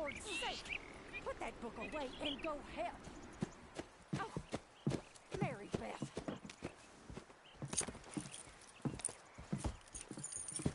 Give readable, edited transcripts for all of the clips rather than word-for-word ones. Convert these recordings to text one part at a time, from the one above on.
Lord's sake! Put that book away and go help. Oh, Mary Beth.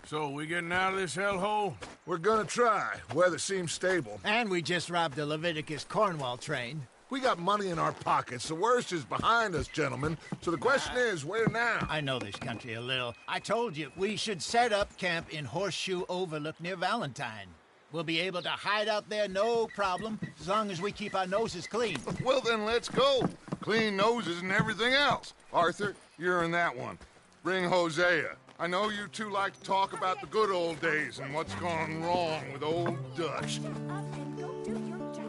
So, we getting out of this hellhole? We're gonna try. Weather seems stable. And we just robbed a Leviticus Cornwall train. We got money in our pockets. The worst is behind us, gentlemen. So the question is, where now? I know this country a little. I told you, we should set up camp in Horseshoe Overlook near Valentine. We'll be able to hide out there, no problem, as long as we keep our noses clean. Well, then let's go. Clean noses and everything else. Arthur, you're in that one. Bring Hosea. I know you two like to talk about the good old days and what's gone wrong with old Dutch. Shut up and go do your job.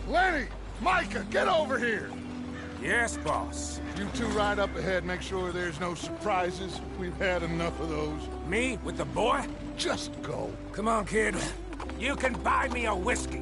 Lenny! Micah, get over here! Yes, boss. You two ride up ahead, make sure there's no surprises. We've had enough of those. Me with the boy? Just go. Come on, kid. You can buy me a whiskey.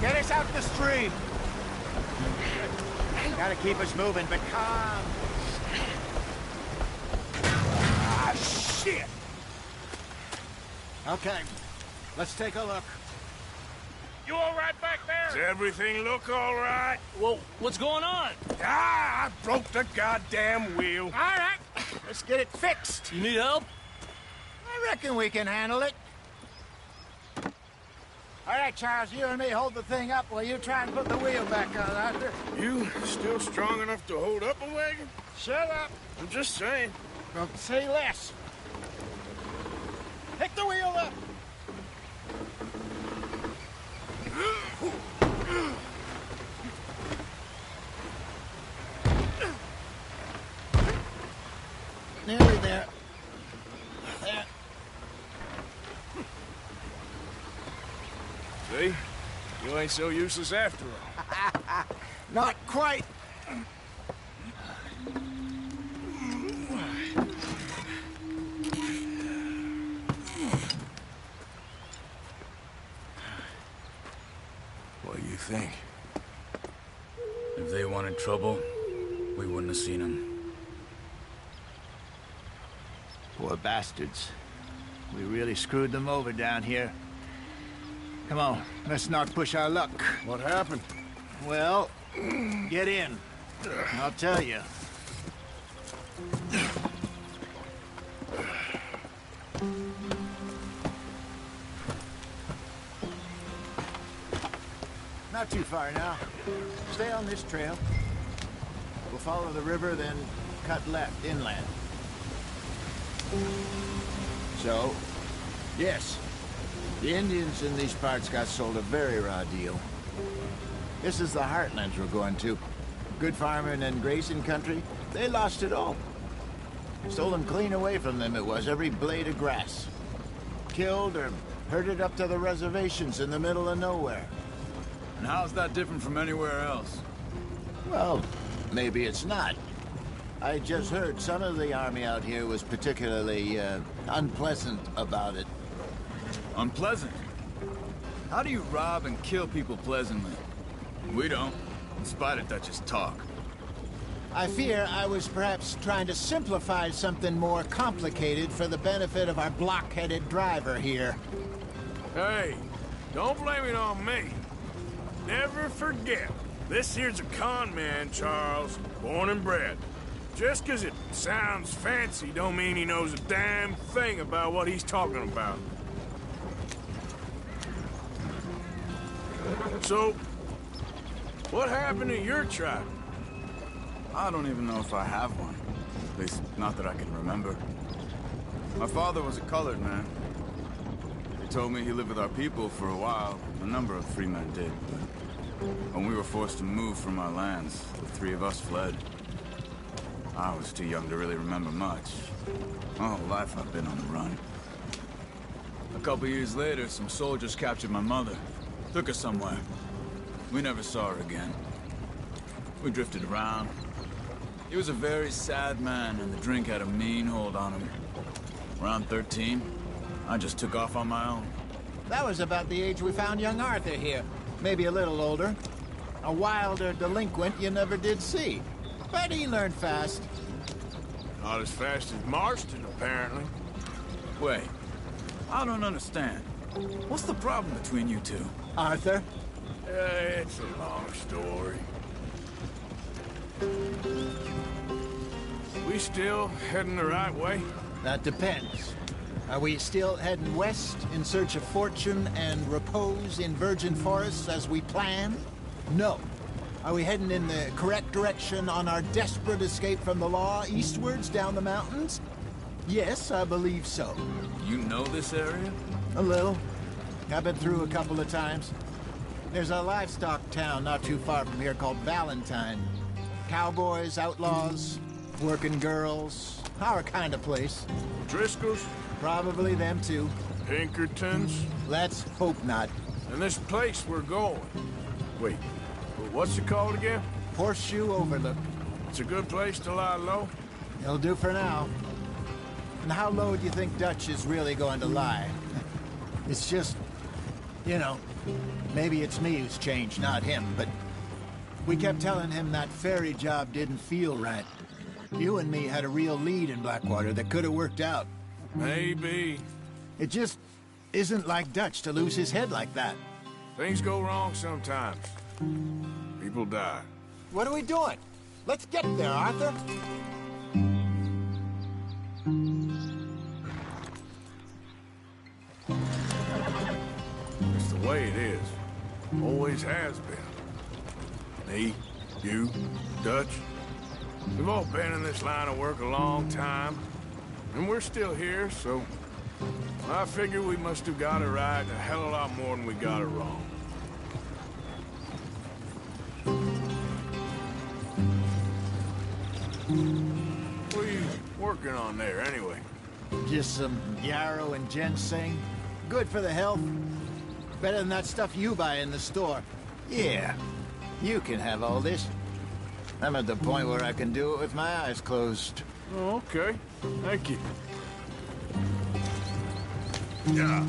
Get us out the stream. Gotta keep us moving, but calm. Ah, shit! Okay, let's take a look. You all right back there? Does everything look all right? Well, what's going on? Ah, I broke the goddamn wheel. All right, let's get it fixed. You need help? I reckon we can handle it. All right, Charles, you and me hold the thing up while you try and put the wheel back on, Arthur. You still strong enough to hold up a wagon? Shut up. I'm just saying. Don't say less. Pick the wheel up. Nearly there. There. See? You ain't so useless after all. Not quite. What do you think? If they wanted trouble, we wouldn't have seen them. Poor bastards. We really screwed them over down here. Come on, let's not push our luck. What happened? Well, get in. I'll tell you. Not too far now. Stay on this trail. We'll follow the river, then cut left inland. So, yes, the Indians in these parts got sold a very raw deal. This is the heartlands we're going to. Good farming and grazing country, they lost it all. Stolen clean away from them it was, every blade of grass. Killed or herded up to the reservations in the middle of nowhere. And how's that different from anywhere else? Well, maybe it's not. I just heard some of the army out here was particularly, unpleasant about it. Unpleasant? How do you rob and kill people pleasantly? We don't, in spite of Dutch's talk. I fear I was perhaps trying to simplify something more complicated for the benefit of our block-headed driver here. Hey, don't blame it on me. Never forget, this here's a con man, Charles, born and bred. Just 'cause it sounds fancy don't mean he knows a damn thing about what he's talking about. So, what happened to your tribe? I don't even know if I have one. At least, not that I can remember. My father was a colored man. He told me he lived with our people for a while. A number of free men did, but when we were forced to move from our lands, the three of us fled. I was too young to really remember much. My whole life I've been on the run. A couple years later, some soldiers captured my mother. Took her somewhere. We never saw her again. We drifted around. He was a very sad man, and the drink had a mean hold on him. Around 13, I just took off on my own. That was about the age we found young Arthur here. Maybe a little older. A wilder delinquent you never did see. But he learned fast. Not as fast as Marston, apparently. Wait, I don't understand. What's the problem between you two? Arthur? It's a long story. We still heading the right way? That depends. Are we still heading west in search of fortune and repose in virgin forests as we planned? No. Are we heading in the correct direction on our desperate escape from the law eastwards down the mountains? Yes, I believe so. You know this area? A little. I've been through a couple of times. There's a livestock town not too far from here called Valentine. Cowboys, outlaws, working girls, our kind of place. Driscoll's? Probably them too. Pinkertons? Let's hope not. And this place we're going. Wait, what's it called again? Horseshoe Overlook. It's a good place to lie low? It'll do for now. And how low do you think Dutch is really going to lie? It's just, you know, maybe it's me who's changed, not him, but we kept telling him that ferry job didn't feel right. You and me had a real lead in Blackwater that could have worked out. Maybe. It just isn't like Dutch to lose his head like that. Things go wrong sometimes. People die. What are we doing? Let's get there, Arthur. It's the way it is. Always has been. Me, you, Dutch. We've all been in this line of work a long time. And we're still here, so I figure we must have got it right a hell of a lot more than we got it wrong. What are you working on there, anyway? Just some yarrow and ginseng. Good for the health. Better than that stuff you buy in the store. Yeah, you can have all this. I'm at the point where I can do it with my eyes closed. Oh, okay. Thank you. Yeah.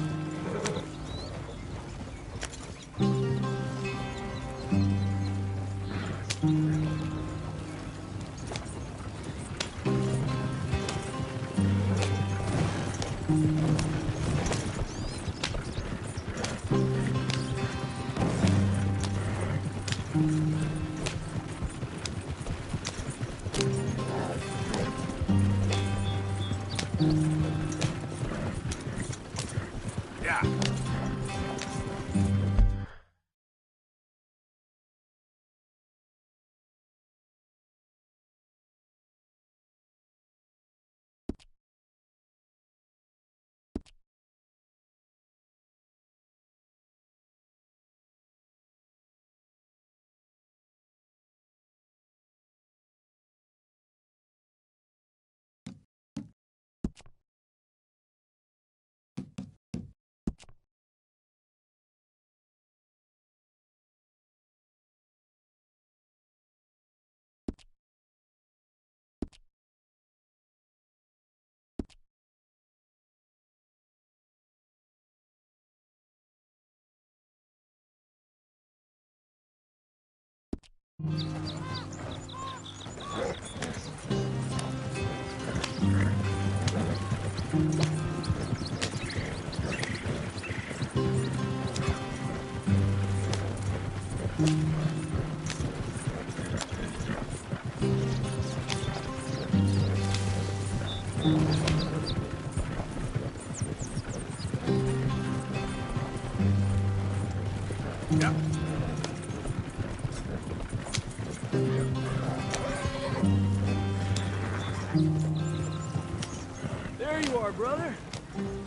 There you are, brother.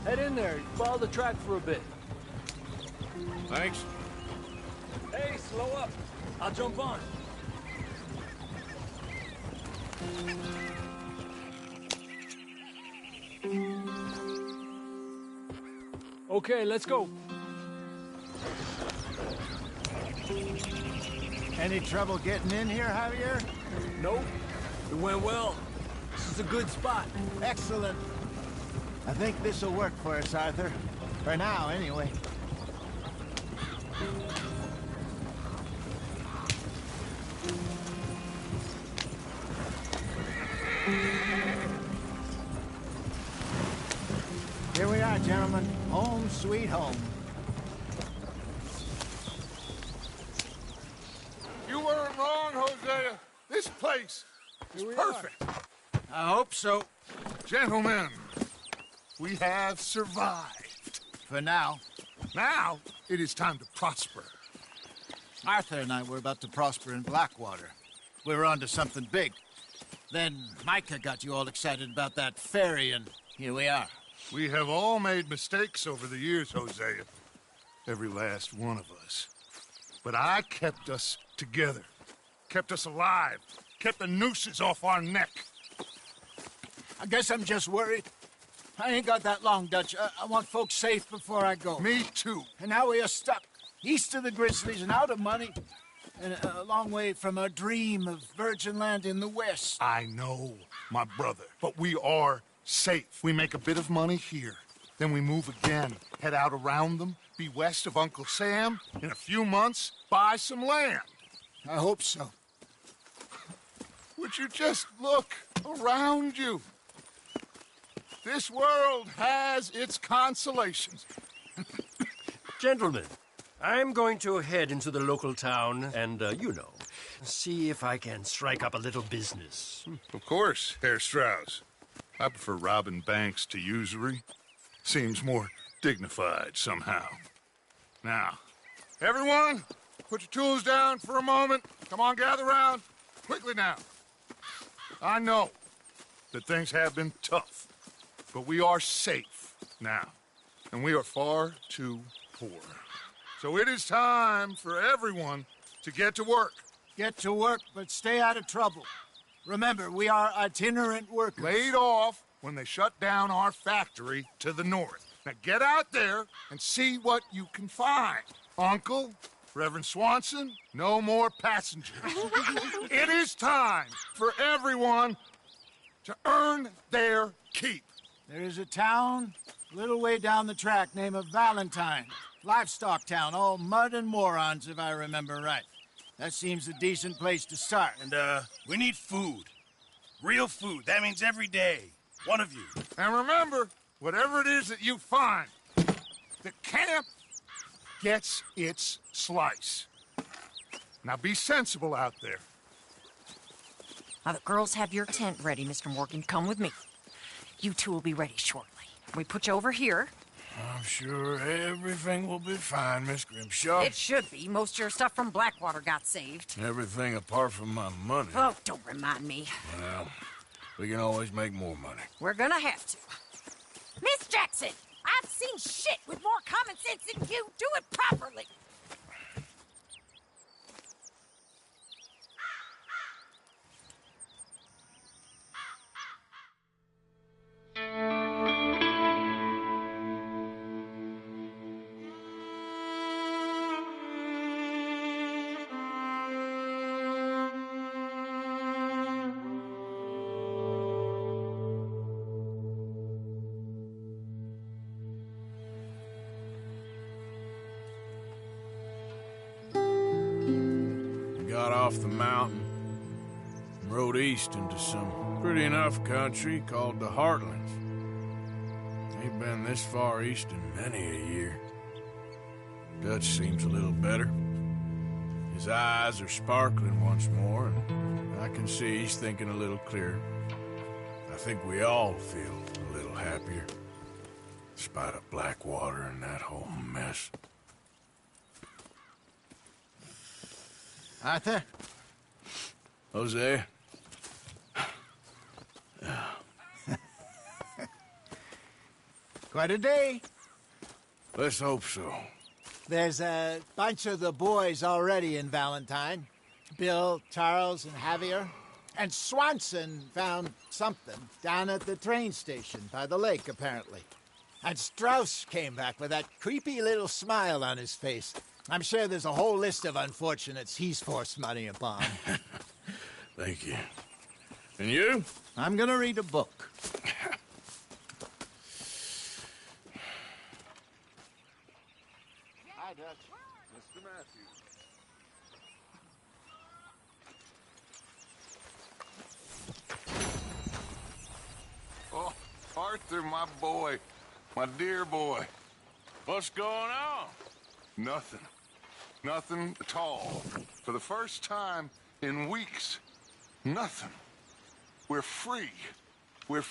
Head in there. Follow the track for a bit. Thanks. Hey, slow up. I'll jump on. Okay, let's go. Any trouble getting in here, Javier? Nope. It went well. This is a good spot. Excellent. I think this'll work for us, Arthur. For now, anyway. Here we are, gentlemen. Home sweet home. You weren't wrong, Hosea. This place is perfect. I hope so. Gentlemen, we have survived. For now. Now, it is time to prosper. Arthur and I were about to prosper in Blackwater. We were onto something big. Then Micah got you all excited about that ferry, and here we are. We have all made mistakes over the years, Hosea. Every last one of us. But I kept us together. Kept us alive. Kept the nooses off our neck. I guess I'm just worried. I ain't got that long, Dutch. I want folks safe before I go. Me too. And now we are stuck, east of the Grizzlies and out of money, and a long way from our dream of virgin land in the west. I know, my brother. But we are safe. We make a bit of money here. Then we move again, head out around them, be west of Uncle Sam. In a few months, buy some land. I hope so. Would you just look around you? This world has its consolations. Gentlemen, I'm going to head into the local town and, see if I can strike up a little business. Of course, Herr Strauss. I prefer robbing banks to usury. Seems more dignified somehow. Now, everyone, put your tools down for a moment. Come on, gather round. Quickly now. I know that things have been tough, but we are safe now, and we are far too poor. So it is time for everyone to get to work. Get to work, but stay out of trouble. Remember, we are itinerant workers. Laid off when they shut down our factory to the north. Now get out there and see what you can find. Uncle, Reverend Swanson, no more passengers. It is time for everyone to earn their keep. There is a town a little way down the track named Valentine. Livestock town, all mud and morons, if I remember right. That seems a decent place to start. And, we need food. Real food. That means every day. One of you. And remember, whatever it is that you find, the camp gets its slice. Now be sensible out there. Now the girls have your tent ready, Mr. Morgan. Come with me. You two will be ready shortly. We put you over here. I'm sure everything will be fine, Miss Grimshaw. It should be. Most of your stuff from Blackwater got saved. Everything apart from my money. Oh, don't remind me. Well, we can always make more money. We're gonna have to. Miss Jackson, I've seen shit with more common sense than you. Do it properly. got off the mountain and rode east into some pretty enough country called the Heartlands. Ain't been this far east in many a year. Dutch seems a little better. His eyes are sparkling once more, and I can see he's thinking a little clearer. I think we all feel a little happier, despite of Blackwater and that whole mess. Arthur? Hosea? Quite a day. Let's hope so. There's a bunch of the boys already in Valentine. Bill, Charles, and Javier. And Swanson found something down at the train station by the lake, apparently. And Strauss came back with that creepy little smile on his face. I'm sure there's a whole list of unfortunates he's forced money upon. Thank you. And you? I'm gonna read a book. Hi, Dutch. Mr. Matthews. Oh, Arthur, my boy. My dear boy. What's going on? Nothing. Nothing at all. For the first time in weeks, nothing. We're free. We're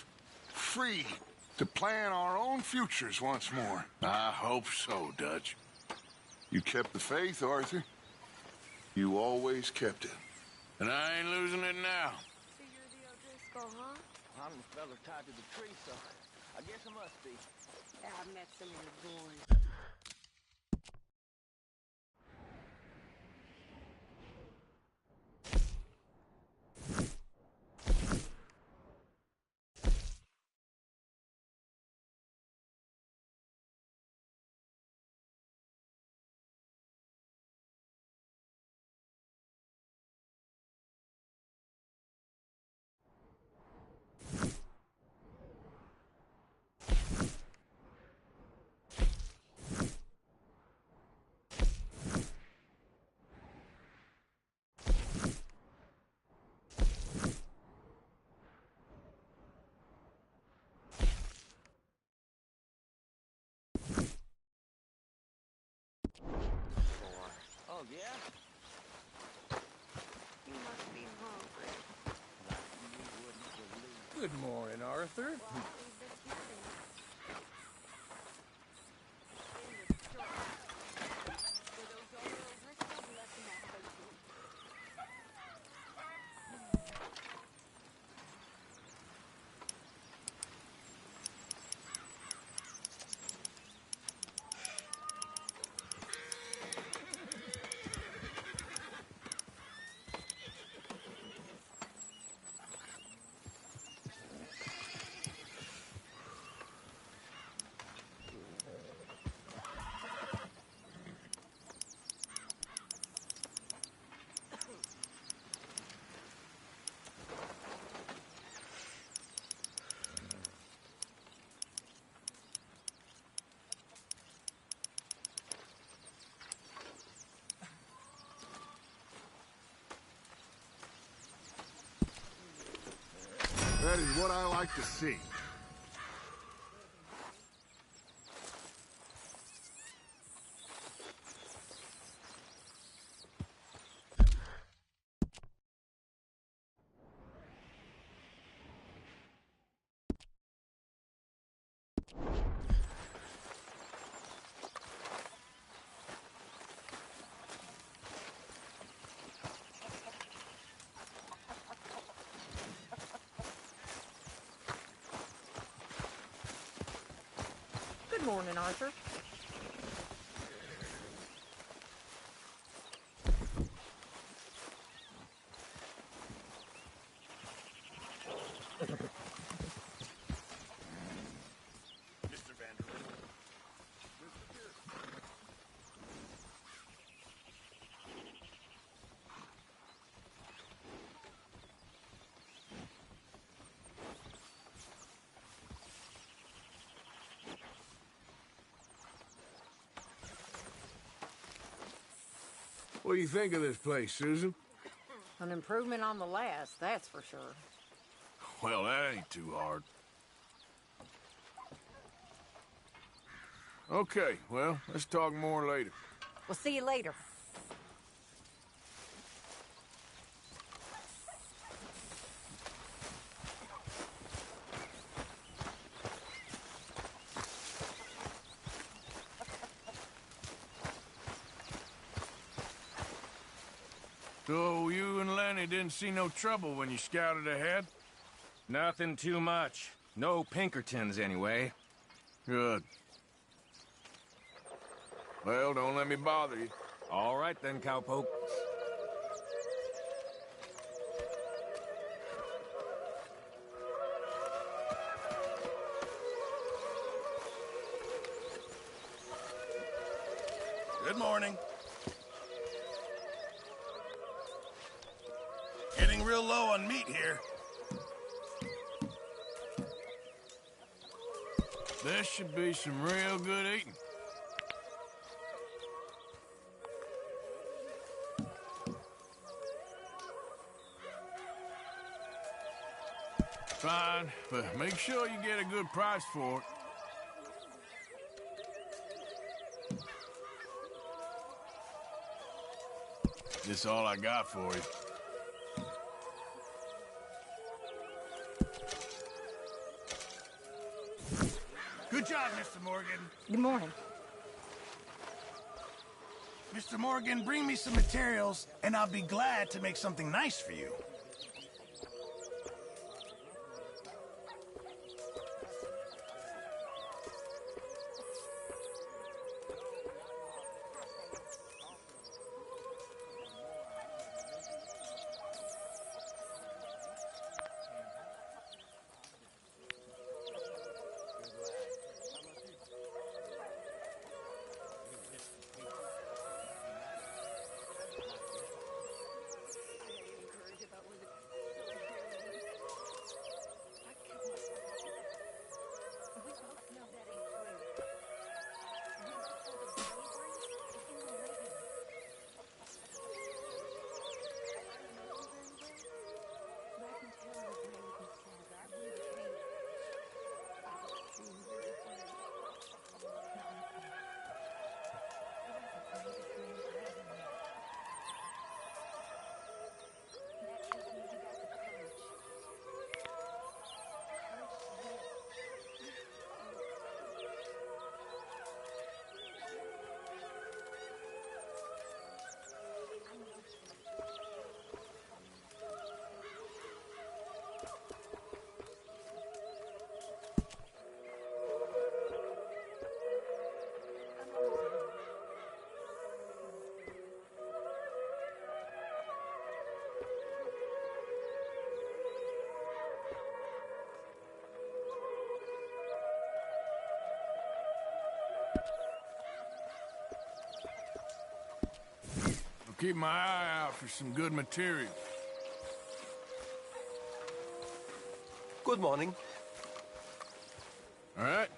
free to plan our own futures once more. I hope so, Dutch. You kept the faith, Arthur. You always kept it. And I ain't losing it now. So you're the O'Driscoll, huh? I'm the fella tied to the tree, so I guess I must be. Yeah, I met some of the boys. Oh, yeah? You must be hungry. Good morning, Arthur. That is what I like to see. Good morning, Arthur. What do you think of this place, Susan? An improvement on the last, that's for sure. Well, that ain't too hard. Okay, well, let's talk more later. We'll see you later. So you and Lenny didn't see no trouble when you scouted ahead? Nothing too much. No Pinkertons, anyway. Good. Well, don't let me bother you. All right then, cowpoke. Good morning. Getting real low on meat here. This should be some real good eating. Fine, but make sure you get a good price for it. This all I got for you. Good job, Mr. Morgan. Good morning. Mr. Morgan, bring me some materials, and I'll be glad to make something nice for you. Keep my eye out for some good material. Good morning. All right?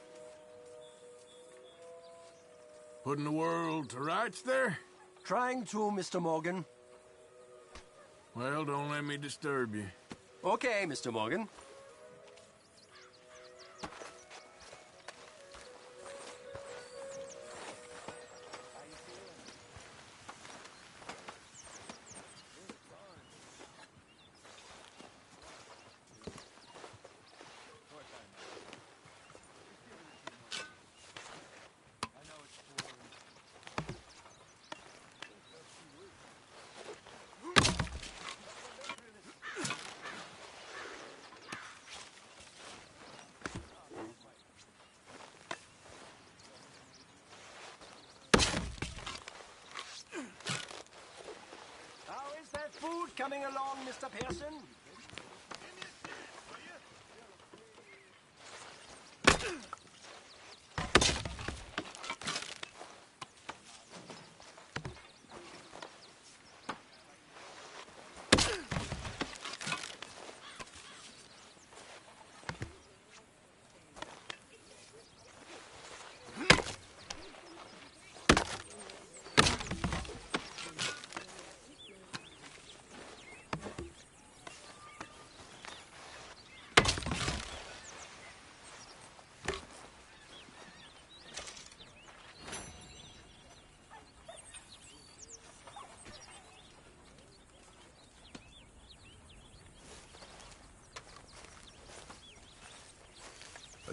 Putting the world to rights there? Trying to, Mr. Morgan. Well, don't let me disturb you. Okay, Mr. Morgan. Food coming along, Mr. Pearson?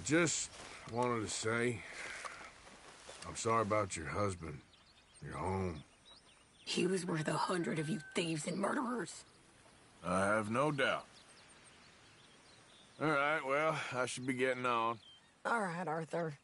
just wanted to say, I'm sorry about your husband, your home. He was worth 100 of you thieves and murderers. I have no doubt. All right, well, I should be getting on. All right, Arthur.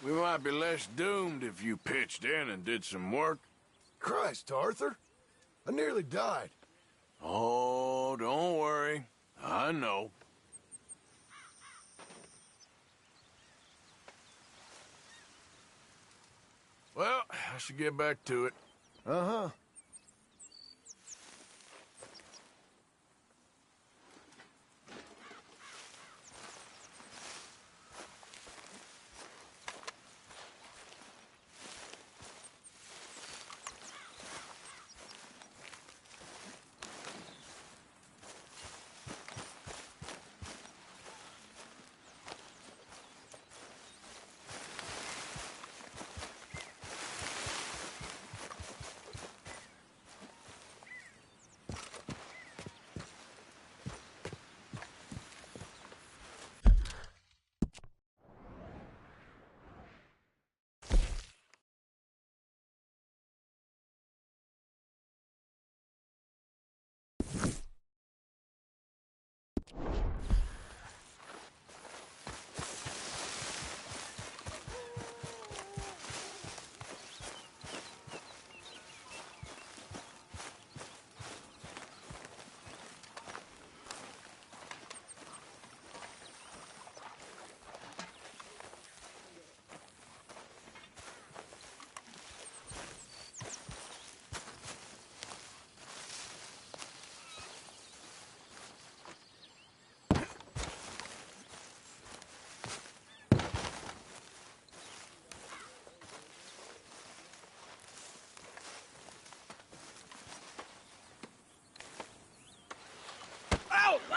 We might be less doomed if you pitched in and did some work. Christ, Arthur. I nearly died. Oh, don't worry. I know. Well, I should get back to it. Uh-huh.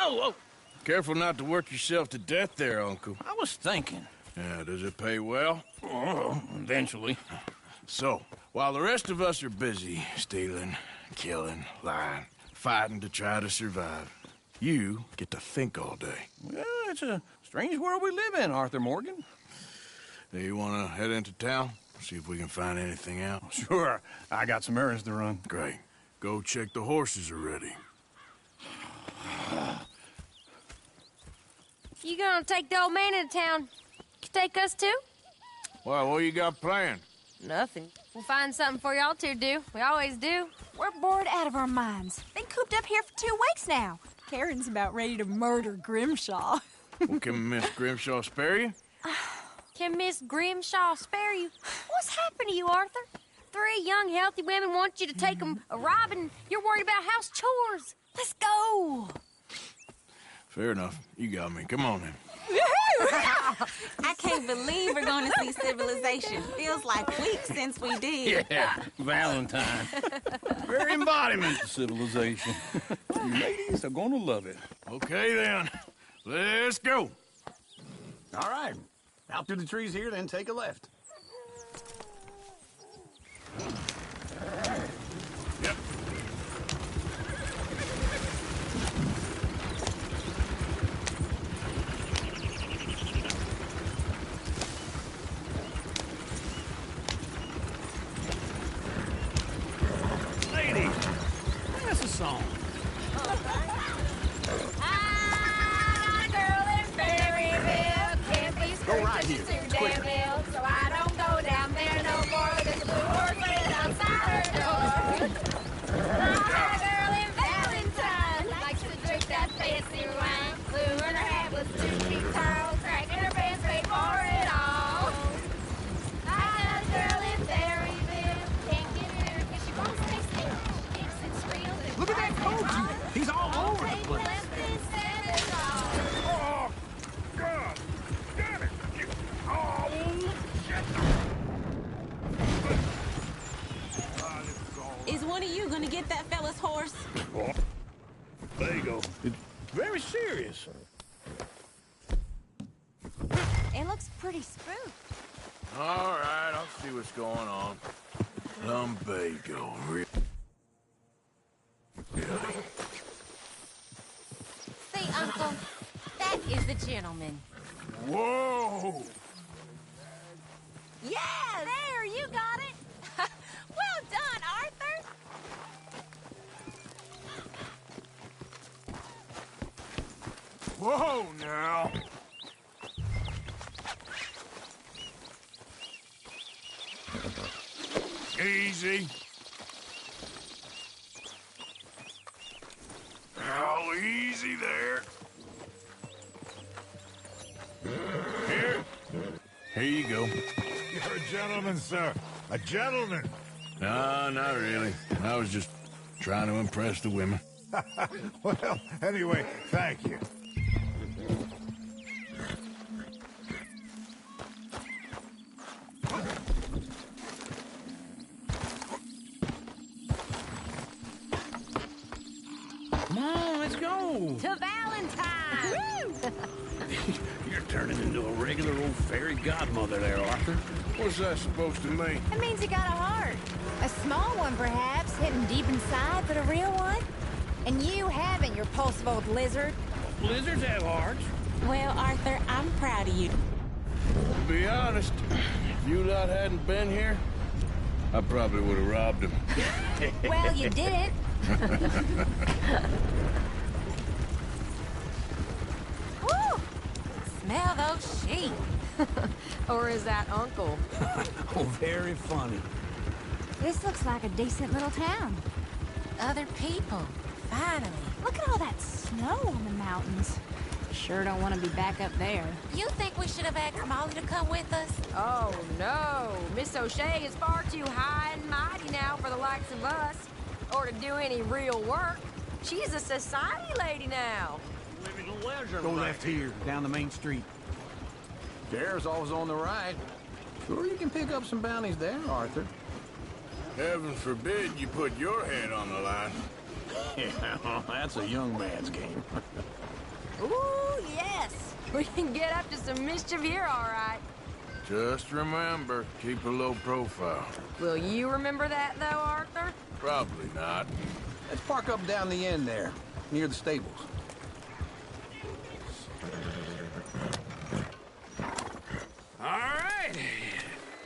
Oh! Careful not to work yourself to death there, Uncle. I was thinking. Yeah, does it pay well? Oh, eventually. So, while the rest of us are busy stealing, killing, lying, fighting to try to survive, you get to think all day. Well, it's a strange world we live in, Arthur Morgan. Do you want to head into town? See if we can find anything out? Sure. I got some errands to run. Great. Go check the horses are ready. You gonna take the old man into town? You take us too? Well, what you got planned? Nothing. We'll find something for y'all to do. We always do. We're bored out of our minds. Been cooped up here for 2 weeks now. Karen's about ready to murder Grimshaw. Well, can Miss Grimshaw spare you? Can Miss Grimshaw spare you? What's happened to you, Arthur? 3 young, healthy women want you to take them a robbing. You're worried about house chores. Let's go. Fair enough. You got me. Come on, then. I can't believe we're going to see civilization. Feels like weeks since we did. Yeah, Valentine. Very embodiment of civilization. You ladies are gonna love it. Okay, then. Let's go. All right. Out through the trees here, then take a left. Yep. Lady, sing us a song. Go right here. Quick. So I don't go down there no more. There's a blue horse laying outside her door. My girl in Valentine likes to drink that fancy wine. Blue in her hat with 2 big pearls, cracking her pants, paid for it all. I got a girl in Berryville, can't get her because she won't stay still. Kicks and squeals. Look at that coach. He's all over the place. Oh, God! Damn it! Oh, Is one of you going to get that fella's horse? There you go. It's very serious. It looks pretty spooked. All right, I'll see what's going on. Lumbago, really? See, Uncle, that is the gentleman. Whoa! Yeah, there, you got it. Well done, Arthur. Whoa, now. Easy. Oh, easy there. Here you go. You're a gentleman, sir. A gentleman. No, not really. I was just trying to impress the women. Well, anyway, thank you. Come on, let's go. To Valentine. You're turning into a regular old fairy godmother there, Arthur. What's that supposed to mean? It means you got a heart. A small one, perhaps, hidden deep inside, but a real one. And you haven't, you repulsive old lizard. Lizards have hearts. Well, Arthur, I'm proud of you. To be honest, if you lot hadn't been here, I probably would have robbed him. Well, you didn't. Woo! Smell those sheep. Or is that Uncle? Oh, very funny. This looks like a decent little town. Other people. Finally. Look at all that snow on the mountains. Sure don't want to be back up there. You think we should have asked Molly to come with us? Oh, no. Miss O'Shea is far too high and mighty now for the likes of us, or to do any real work. She's a society lady now. Living a leisure Go left here, down the main street. Sheriff's always on the right. Sure you can pick up some bounties there, Arthur. Heaven forbid you put your head on the line. Yeah, well, that's a young man's game. Ooh, yes. We can get up to some mischief here, all right. Just remember, keep a low profile. Will you remember that, though, Arthur? Probably not. Let's park up down the end there, near the stables. All right.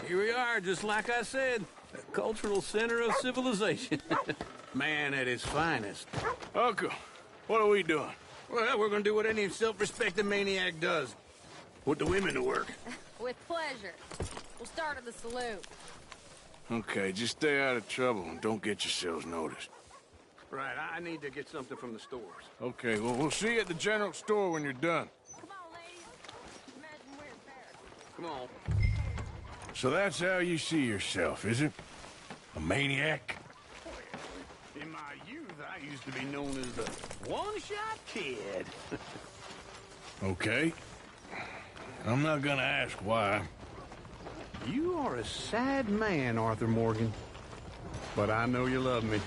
Here we are, just like I said. The cultural center of civilization. Man at his finest. Uncle, what are we doing? Well, we're gonna do what any self-respecting maniac does. Put the women to work. With pleasure. We'll start at the saloon. Okay, just stay out of trouble and don't get yourselves noticed. Right, I need to get something from the stores. Okay, well, we'll see you at the general store when you're done. Come on, ladies. Imagine we're in Paris. Come on. So that's how you see yourself, is it? A maniac? In my youth, I used to be known as the one-shot kid. Okay. I'm not gonna ask why. You are a sad man, Arthur Morgan. But I know you love me.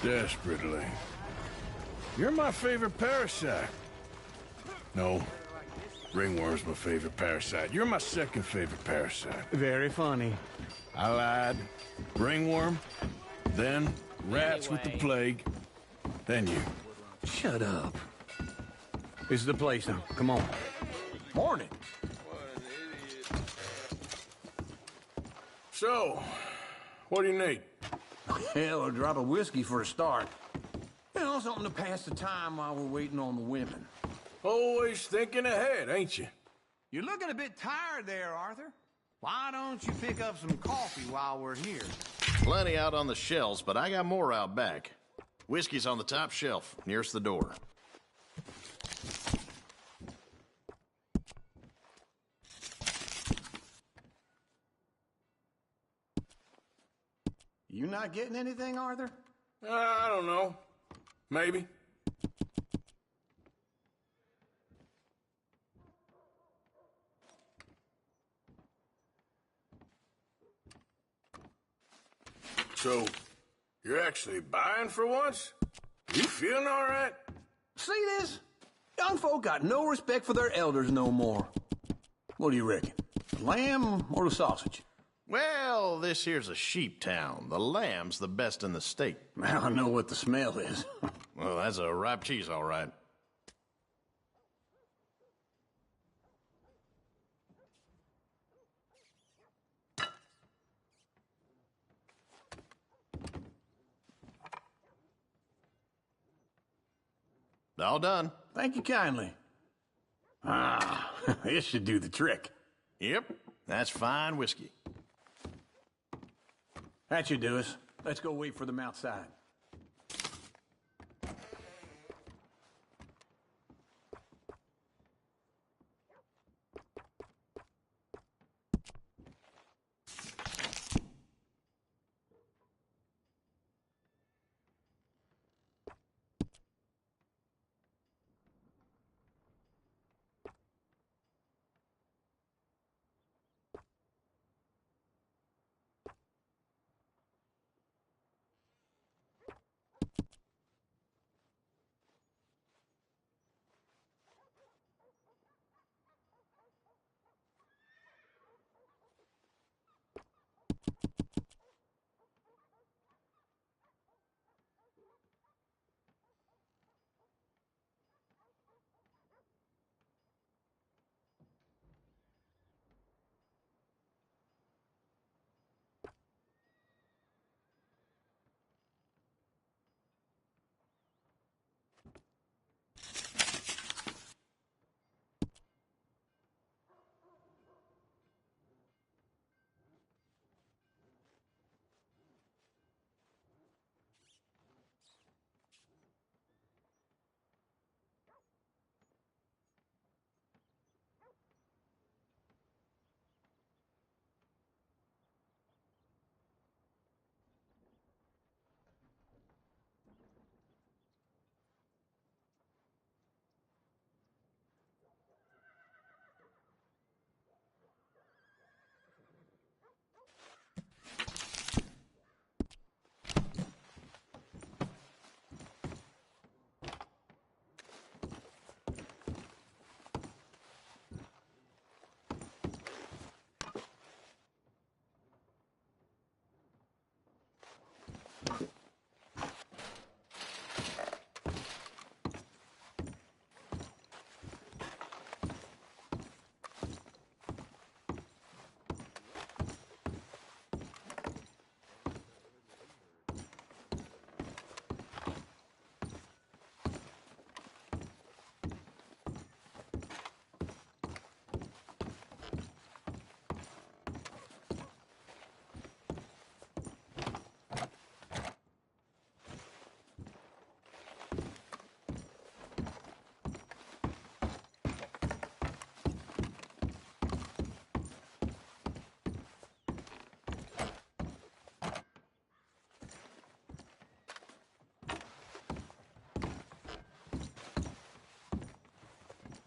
Desperately. You're my favorite parasite. No. Ringworm's my favorite parasite. You're my second favorite parasite. Very funny. I lied. Ringworm, then rats with the plague, then you. Shut up. This is the place now. Come on. Morning. So, what do you need? Hell, a drop of whiskey for a start. You know, something to pass the time while we're waiting on the women. Always thinking ahead, ain't you? You're looking a bit tired there, Arthur. Why don't you pick up some coffee while we're here? Plenty out on the shelves, but I got more out back. Whiskey's on the top shelf, nearest the door. You not getting anything, Arthur? I don't know. Maybe. So, you're actually buying for once? You feeling all right? See this? Young folk got no respect for their elders no more. What do you reckon? Lamb or the sausage? Well, this here's a sheep town. The lamb's the best in the state. I know what the smell is. Well, that's a ripe cheese, all right. All done. Thank you kindly. Ah, this should do the trick. Yep, that's fine whiskey. That should do us. Let's go wait for them outside.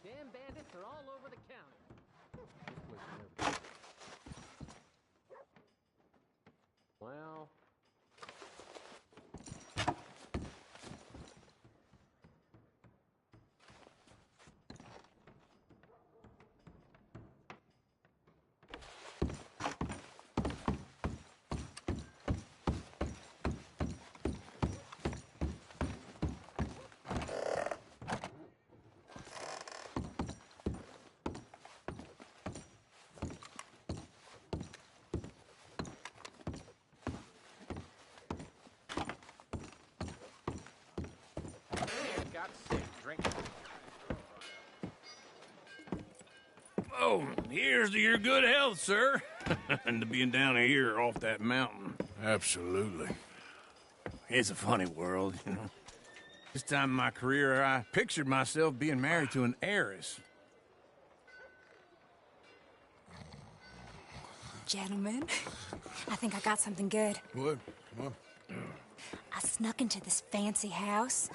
Damn bandits are all over the county. Well... Got sick. Drink. Oh, here's to your good health, sir. And to being down here off that mountain. Absolutely. It's a funny world, you know. This time in my career, I pictured myself being married to an heiress. Gentlemen, I think I got something good. What? What? I snuck into this fancy house.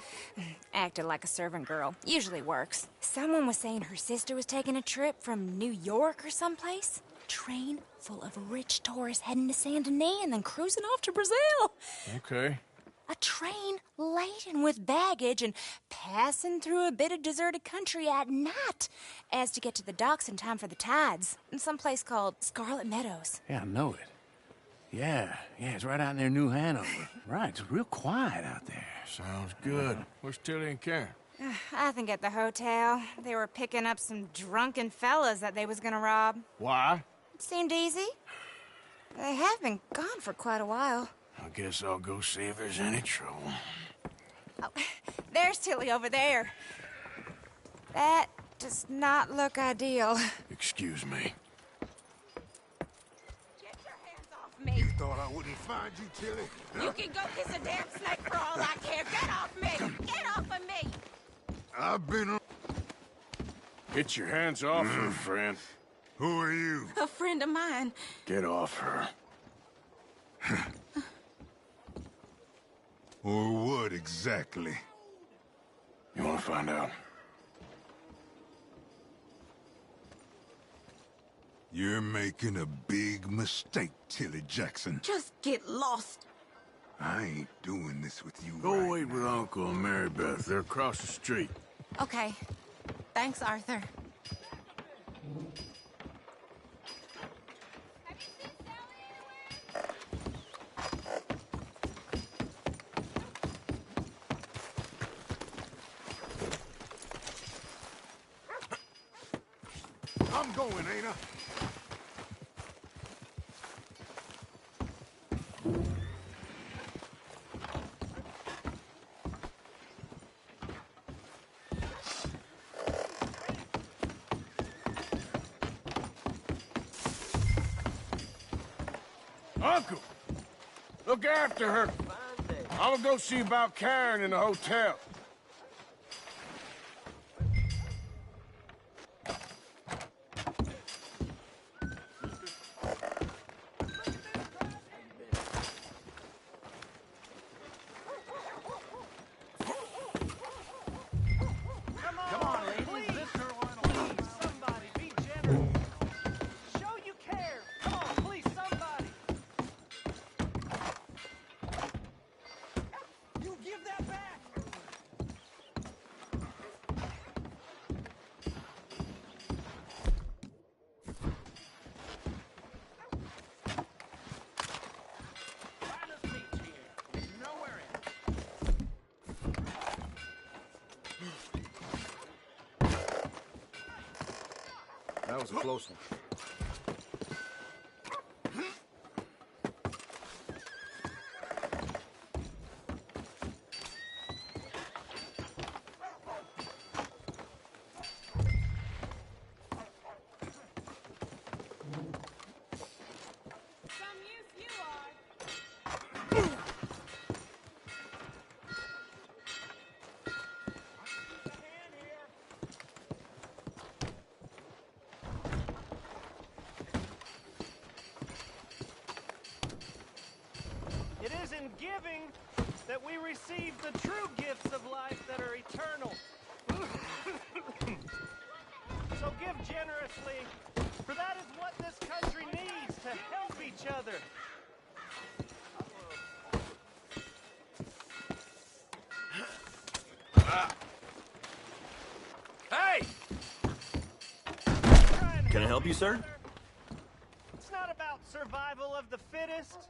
Acted like a servant girl. Usually works. Someone was saying her sister was taking a trip from New York or someplace. Train full of rich tourists heading to Saint Denis and then cruising off to Brazil. Okay. A train laden with baggage and passing through a bit of deserted country at night as to get to the docks in time for the tides in some place called Scarlet Meadows. Yeah, I know it. Yeah, it's right out near New Hanover. Right, it's real quiet out there. Sounds good. Where's Tilly and Karen? I think at the hotel. They were picking up some drunken fellas that they was gonna rob. Why? It seemed easy. They have been gone for quite a while. I guess I'll go see if there's any trouble. Oh, there's Tilly over there. That does not look ideal. Excuse me. Get your hands off me. You thought I wouldn't find you, Tilly? You can go kiss a damn snake for all I care. Get off me! Get off of me! I've been... Get your hands off her, friend. Who are you? A friend of mine. Get off her. Or what exactly? You want to find out? You're making a big mistake, Tilly Jackson. Just get lost. I ain't doing this with you. Go wait with Uncle and Mary Beth. They're across the street. Okay. Thanks, Arthur. I'm going, ain't I? Uncle! Look after her. I'm gonna go see about Karen in the hotel. Come on, ladies. Please, somebody, be generous. Show you care. Come on, please, somebody. You give that back. Find a seat here. Nowhere That was a close one. Some use you are. It is in giving that we receive the true gifts of life that are eternal. So give generously, for that is what this country needs to help each other. Hey! Can I help you, sir? It's not about survival of the fittest.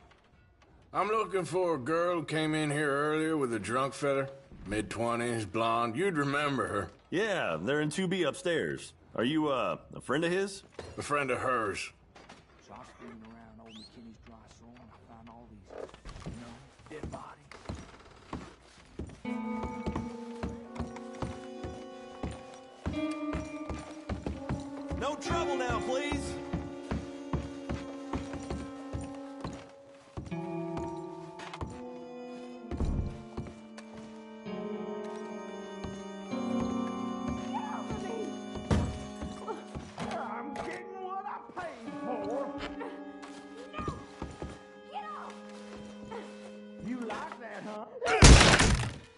I'm looking for a girl who came in here earlier with a drunk fella. Mid-20s, blonde. You'd remember her. Yeah, they're in 2B upstairs. Are you, a friend of his? A friend of hers. So I was fooling around old McKinney's dry store and I found all these, dead bodies. No trouble now, please. I'm getting what I paid for. Get off! You like that, huh?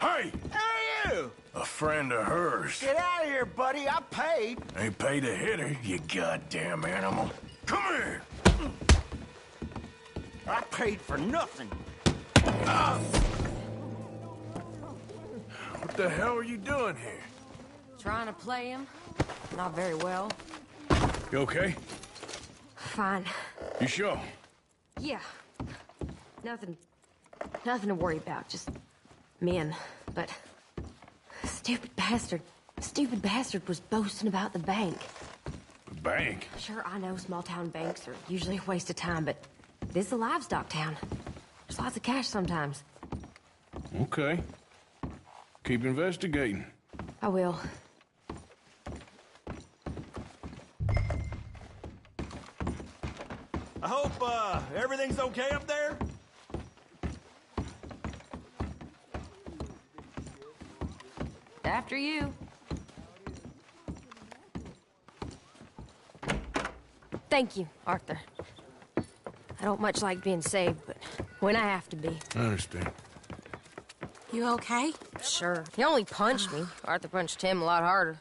Hey! Who are you? A friend of hers. Get out of here, buddy. I paid. Ain't paid to hit her, you goddamn animal. Come here! I paid for nothing. What the hell are you doing here? Trying to play him. Not very well. You okay? Fine. You sure? Yeah. Nothing to worry about. Just men. But stupid bastard was boasting about the bank. The bank? Sure, I know small town banks are usually a waste of time, but this is a livestock town. There's lots of cash sometimes. Okay. Keep investigating. I will. I hope, everything's okay up there? After you. Thank you, Arthur. I don't much like being saved, but when I have to be. I understand. You okay? Sure. He only punched me. Arthur punched him a lot harder.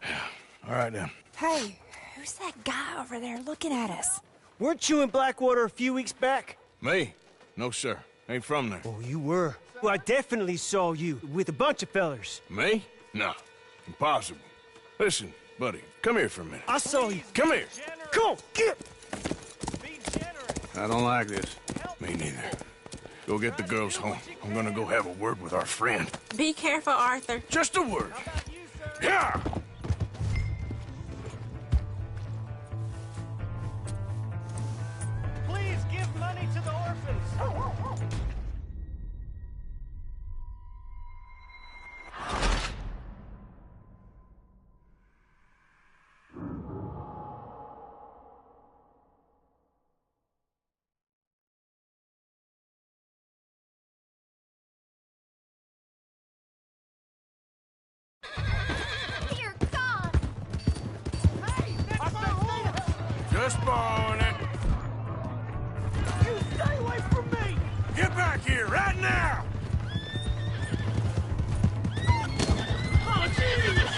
All right, then. Hey, who's that guy over there looking at us? Weren't you in Blackwater a few weeks back? Me? No, sir. Ain't from there. Oh, you were. Well, I definitely saw you with a bunch of fellers. Me? No. Impossible. Listen, buddy, come here for a minute. I saw you. Come here. Come on, get! I don't like this. Me neither. Go get the girls home. I'm gonna go have a word with our friend. Be careful, Arthur. Just a word. Yeah! Please give money to the orphans. Dear God! Just borrowing it. You stay away from me! Get back here right now! Oh, Jesus!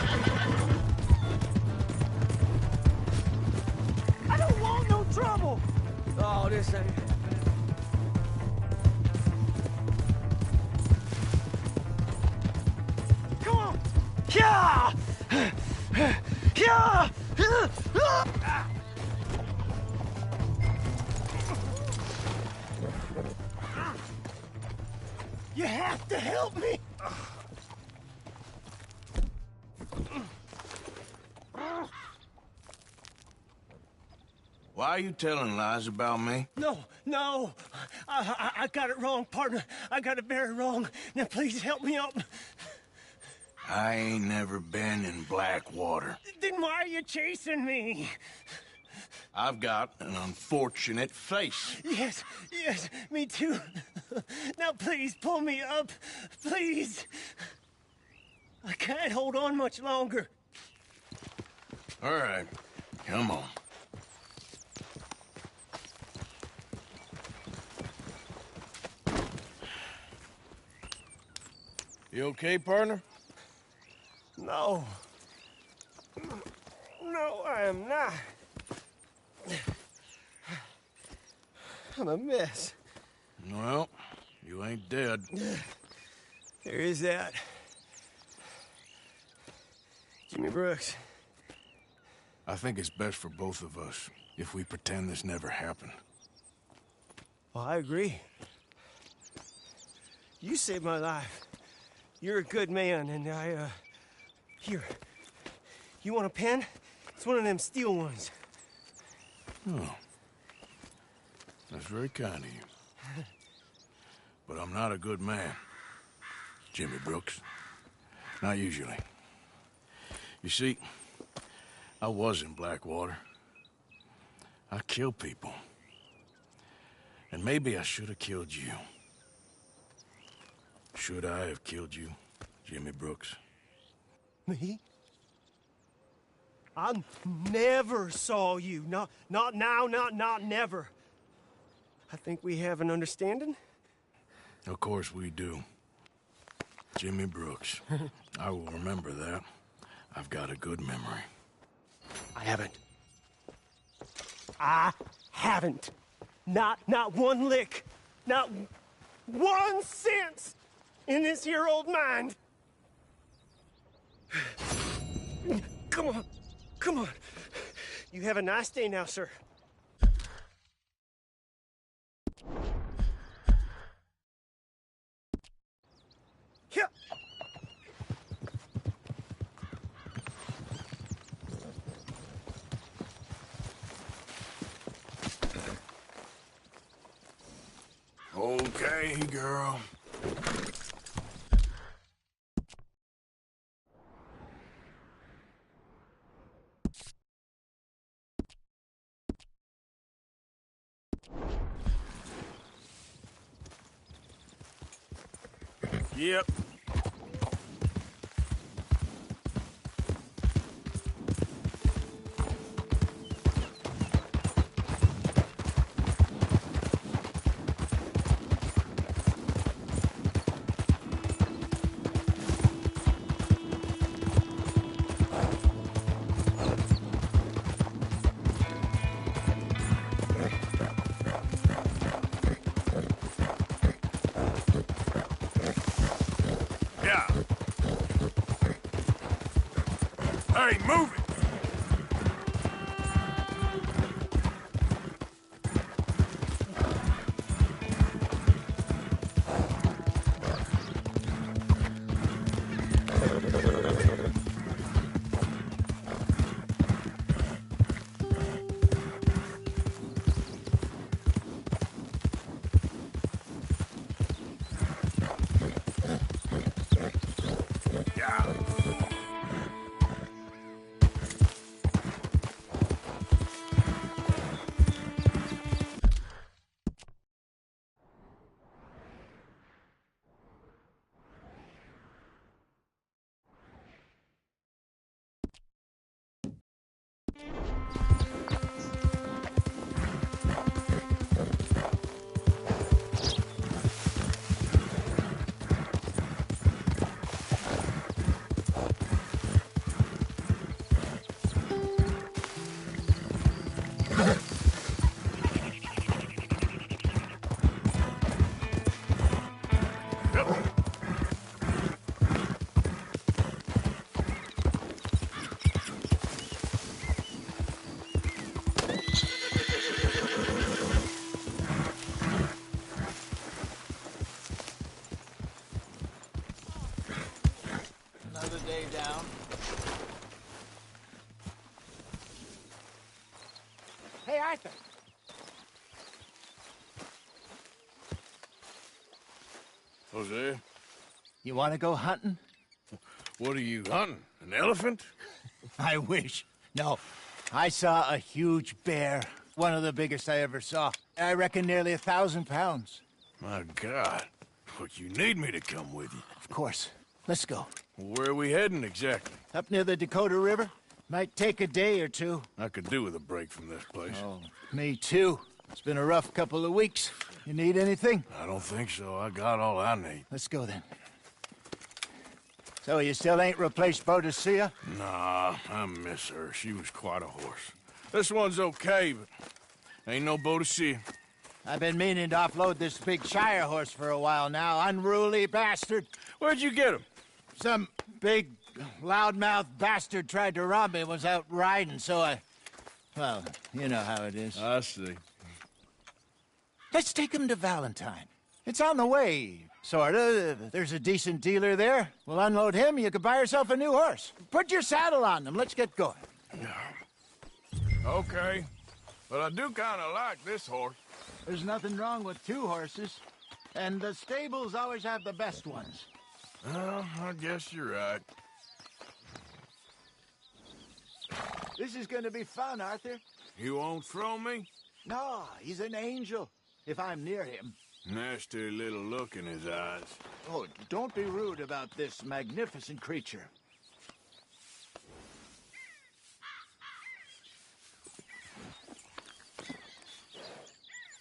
I don't want no trouble! Oh, this ain't... Come on! Yeah! Yeah! You have to help me! Why are you telling lies about me? No. I got it wrong, partner. I got it very wrong. Now, please help me up. I ain't never been in Blackwater. Then why are you chasing me? I've got an unfortunate face. Yes, me too. Now, please, pull me up. Please. I can't hold on much longer. All right, come on. You okay, partner? No. No, I am not. I'm a mess. Well, you ain't dead. There is that. Jimmy Brooks. I think it's best for both of us if we pretend this never happened. Well, I agree. You saved my life. You're a good man, and here. You want a pen? It's one of them steel ones. Oh. That's very kind of you. But I'm not a good man, Jimmy Brooks. Not usually. You see, I was in Blackwater. I killed people. And maybe I should have killed you. Should I have killed you, Jimmy Brooks? Me? I never saw you. Not now, not never. I think we have an understanding. Of course we do. Jimmy Brooks. I will remember that. I've got a good memory. I haven't. Not one lick. Not 1 cent in this here old mind. Come on. Come on. You have a nice day now, sir. Here. Okay, girl. Yep. Yeah. Hey, move it! Yeah. Another day down. Hey, Arthur. Jose, You want to go hunting? what are you hunting? An elephant? I wish. No. I saw a huge bear. One of the biggest I ever saw. I reckon nearly 1,000 pounds. My God. But you need me to come with you. Of course. Let's go. Where are we heading exactly? Up near the Dakota River. Might take a day or two. I could do with a break from this place. Oh, me too. It's been a rough couple of weeks. You need anything? I don't think so. I got all I need. Let's go then. So you still ain't replaced Boadicea? Nah, I miss her. She was quite a horse. This one's okay, but ain't no Boadicea. I've been meaning to offload this big Shire horse for a while now. Unruly bastard. Where'd you get him? Some big, loudmouth bastard tried to rob me. Was out riding, so I... Well, you know how it is. I see. Let's take him to Valentine. It's on the way, sorta. There's a decent dealer there. We'll unload him, you can buy yourself a new horse. Put your saddle on them, let's get going. Okay. But I do kind of like this horse. There's nothing wrong with two horses. And the stables always have the best ones. Well, I guess you're right. This is gonna be fun, Arthur. You won't throw me? No, he's an angel. If I'm near him. Nasty little look in his eyes. Oh, don't be rude about this magnificent creature.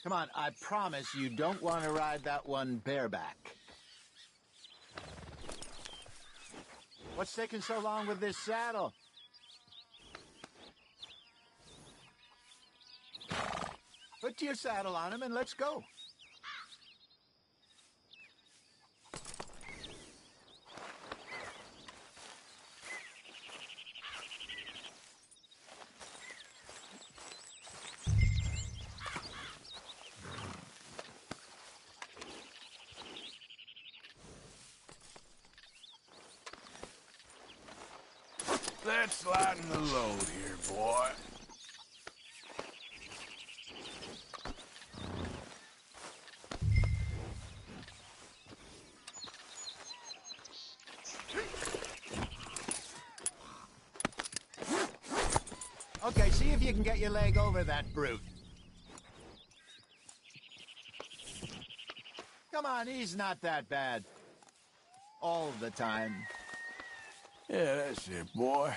Come on, I promise you don't want to ride that one bareback. What's taking so long with this saddle? Put your saddle on him and let's go. Let's lighten the load here, boy. Okay, see if you can get your leg over that brute. Come on, he's not that bad. All the time. Yeah, that's it, boy.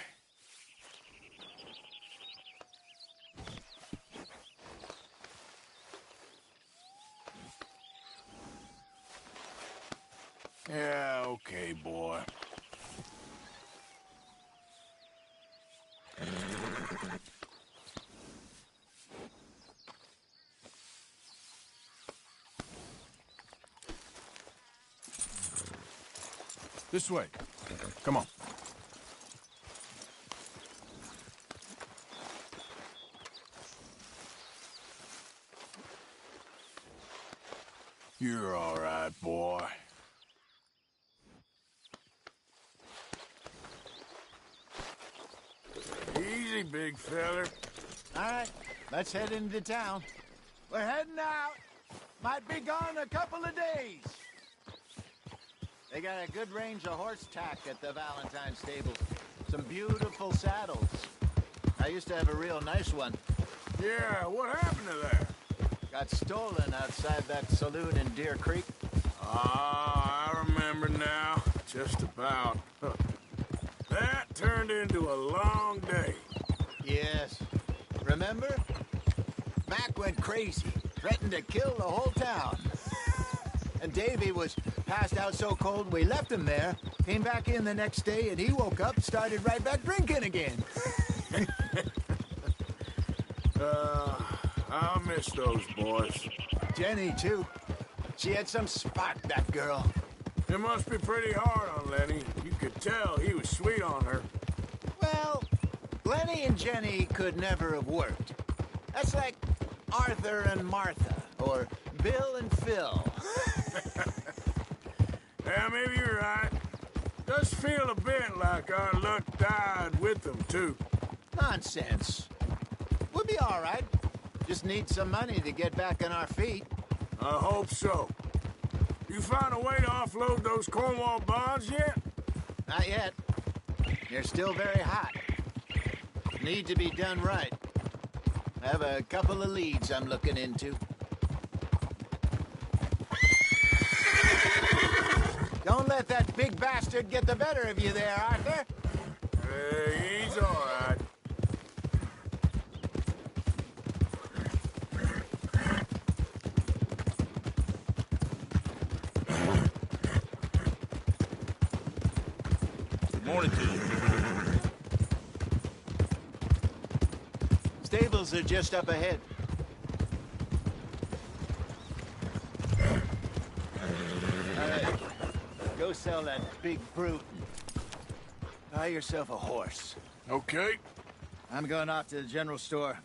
Yeah, okay, boy. This way. Come on. You're all right, boy. Easy, big feller. All right, let's head into town. We're heading out. Might be gone a couple of days. They got a good range of horse tack at the Valentine stable. Some beautiful saddles. I used to have a real nice one. Yeah, what happened to that? Got stolen outside that saloon in Deer Creek. Ah, I remember now. Just about. That turned into a long day. Yes. Remember? Mac went crazy. Threatened to kill the whole town. And Davy was passed out so cold we left him there. Came back in the next day and he woke up, started right back drinking again. I'll miss those boys. Jenny, too. She had some spark, that girl. It must be pretty hard on Lenny. You could tell he was sweet on her. Well, Lenny and Jenny could never have worked. That's like Arthur and Martha, or Bill and Phil. Yeah, maybe you're right. Does feel a bit like our luck died with them, too. Nonsense. We'll be all right. Just need some money to get back on our feet. I hope so. You found a way to offload those Cornwall bonds yet? Not yet. They're still very hot. Need to be done right. I have a couple of leads I'm looking into. Don't let that big bastard get the better of you there, Arthur. He's all right. Good morning to you. Stables are just up ahead. Go sell that big brute. Buy yourself a horse. Okay. I'm going off to the general store.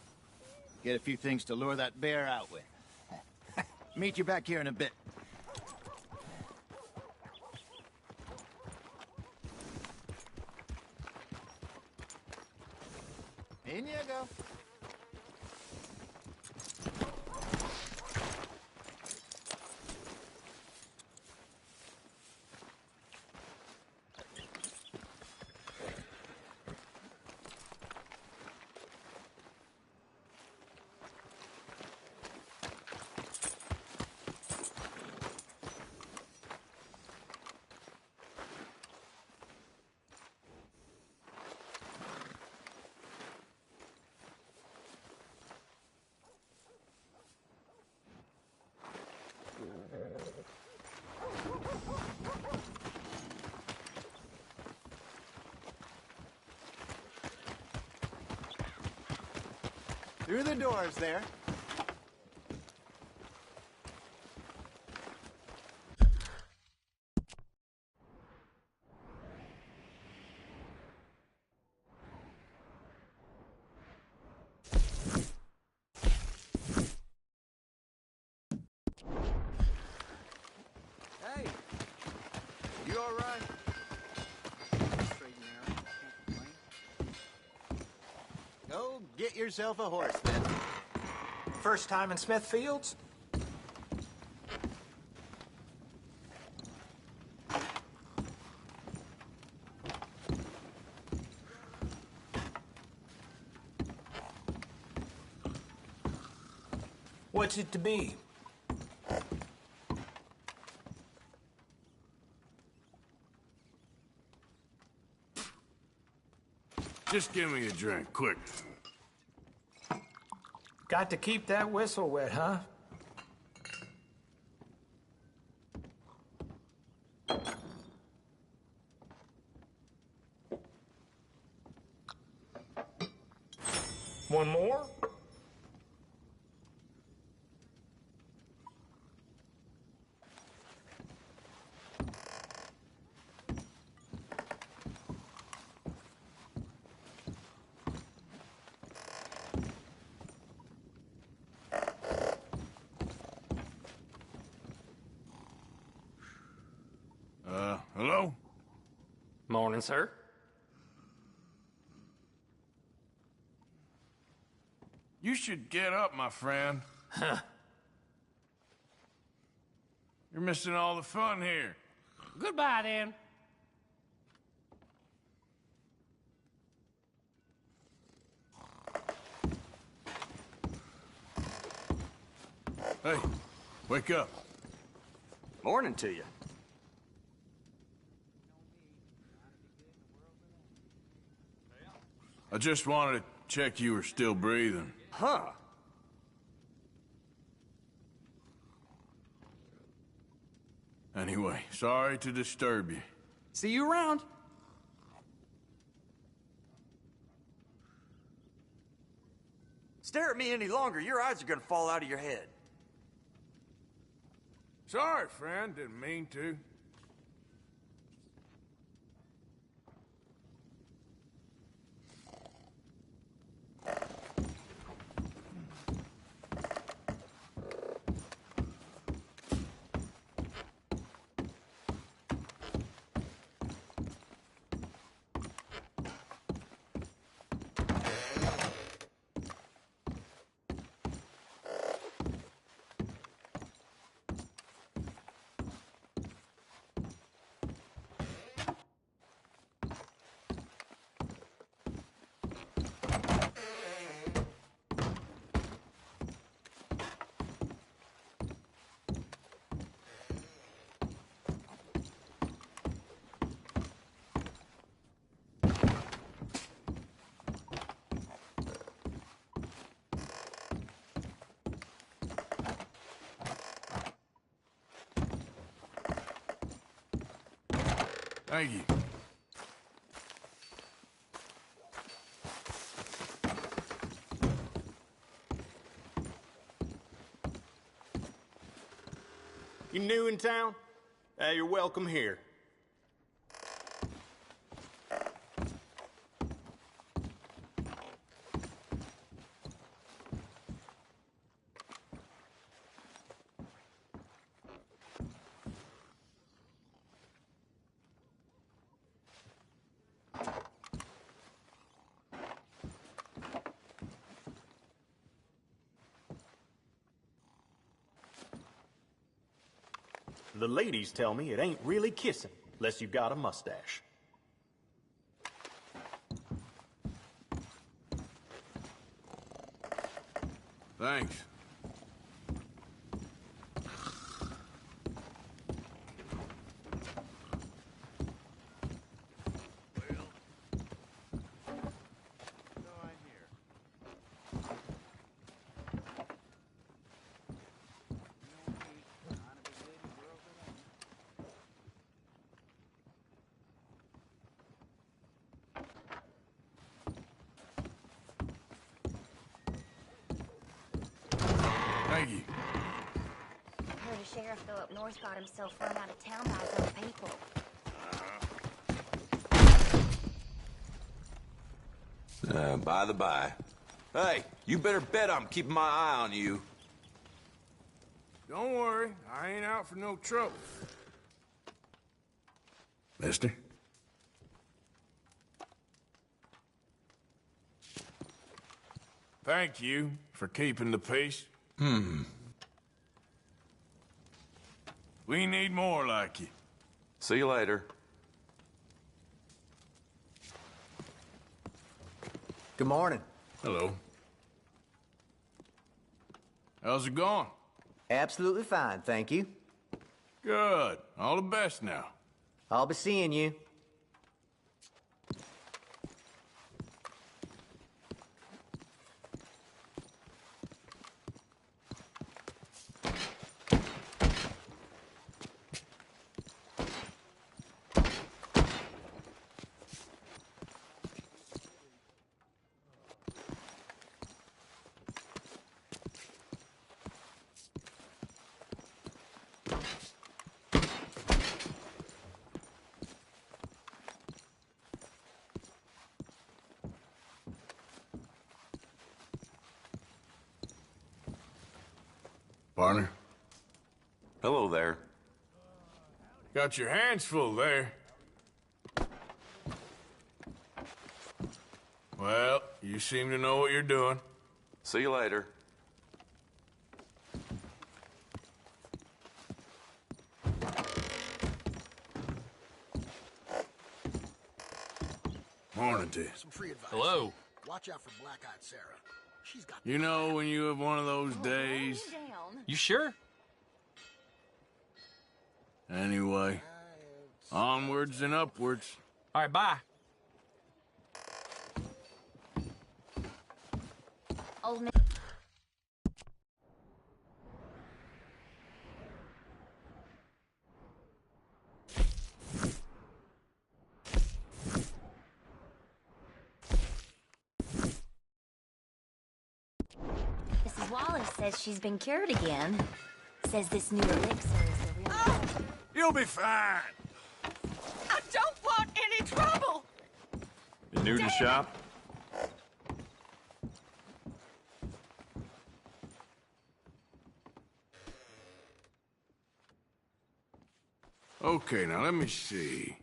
Get a few things to lure that bear out with. Meet you back here in a bit. In you go. Through the doors there. Hey, you all right? Straight and narrow, can't complain. Oh, get yourself a horse, then. First time in Smithfields? What's it to be? Just give me a drink, quick. Got to keep that whistle wet, huh? One more? Hello? Morning, sir. You should get up, my friend. Huh. You're missing all the fun here. Goodbye, then. Hey, wake up. Morning to you. I just wanted to check you were still breathing. Huh. Anyway, sorry to disturb you. See you around. Stare at me any longer, your eyes are gonna fall out of your head. Sorry, friend. Didn't mean to. Thank you. You new in town? You're welcome here. The ladies tell me it ain't really kissing unless you've got a mustache. Thanks. Thank you. Heard a sheriff go up north got himself run out of town by his own people. By the by. Hey, you better bet I'm keeping my eye on you. Don't worry, I ain't out for no trouble. Mister? Thank you for keeping the peace. We need more like you. See you later. Good morning. Hello. How's it going? Absolutely fine, thank you. Good. All the best now. I'll be seeing you. Partner. Hello there. Got your hands full there. Well, you seem to know what you're doing. See you later. Morning to you. Some free advice. Hello. Watch out for Black-Eyed Sarah. She's got... You know when you have one of those days? You sure? Anyway, onwards and upwards. All right, bye. Old man. Mrs. Wallace says she's been cured again. Says this new elixir is the real... You'll be fine. I don't want any trouble! You new to shop? Okay, now let me see.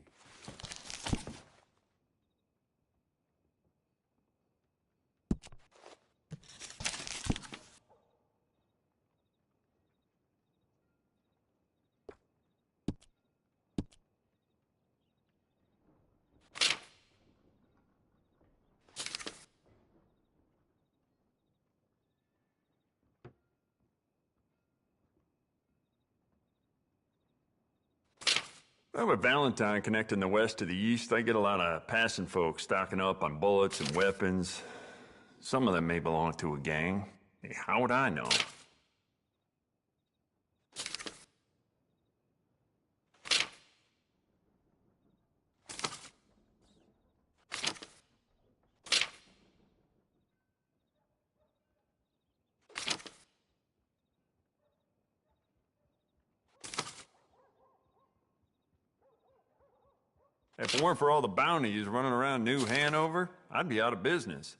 Well, with Valentine connecting the west to the east, they get a lot of passing folks stocking up on bullets and weapons. Some of them may belong to a gang. Hey, how would I know? If it weren't for all the bounties running around New Hanover, I'd be out of business.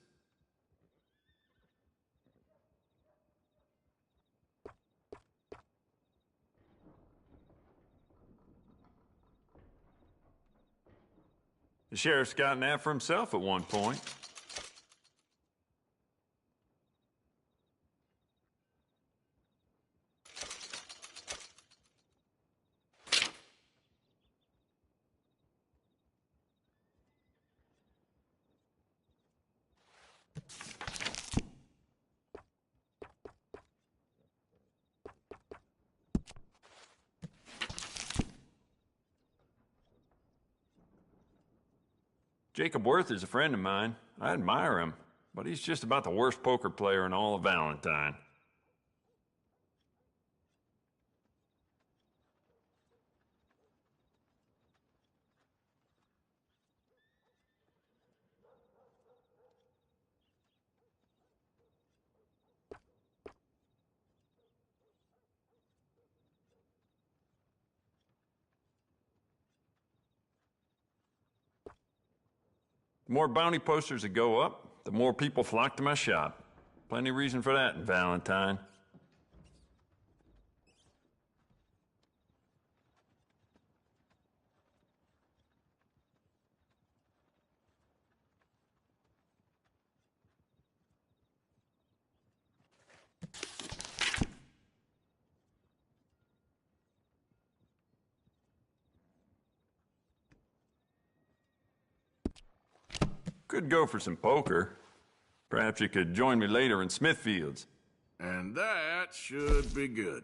The sheriff's gotten that for himself at one point. Jacob Worth is a friend of mine. I admire him, but he's just about the worst poker player in all of Valentine. The more bounty posters that go up, the more people flock to my shop. Plenty of reason for that in Valentine. Could go for some poker. Perhaps you could join me later in Smithfield's. And that should be good.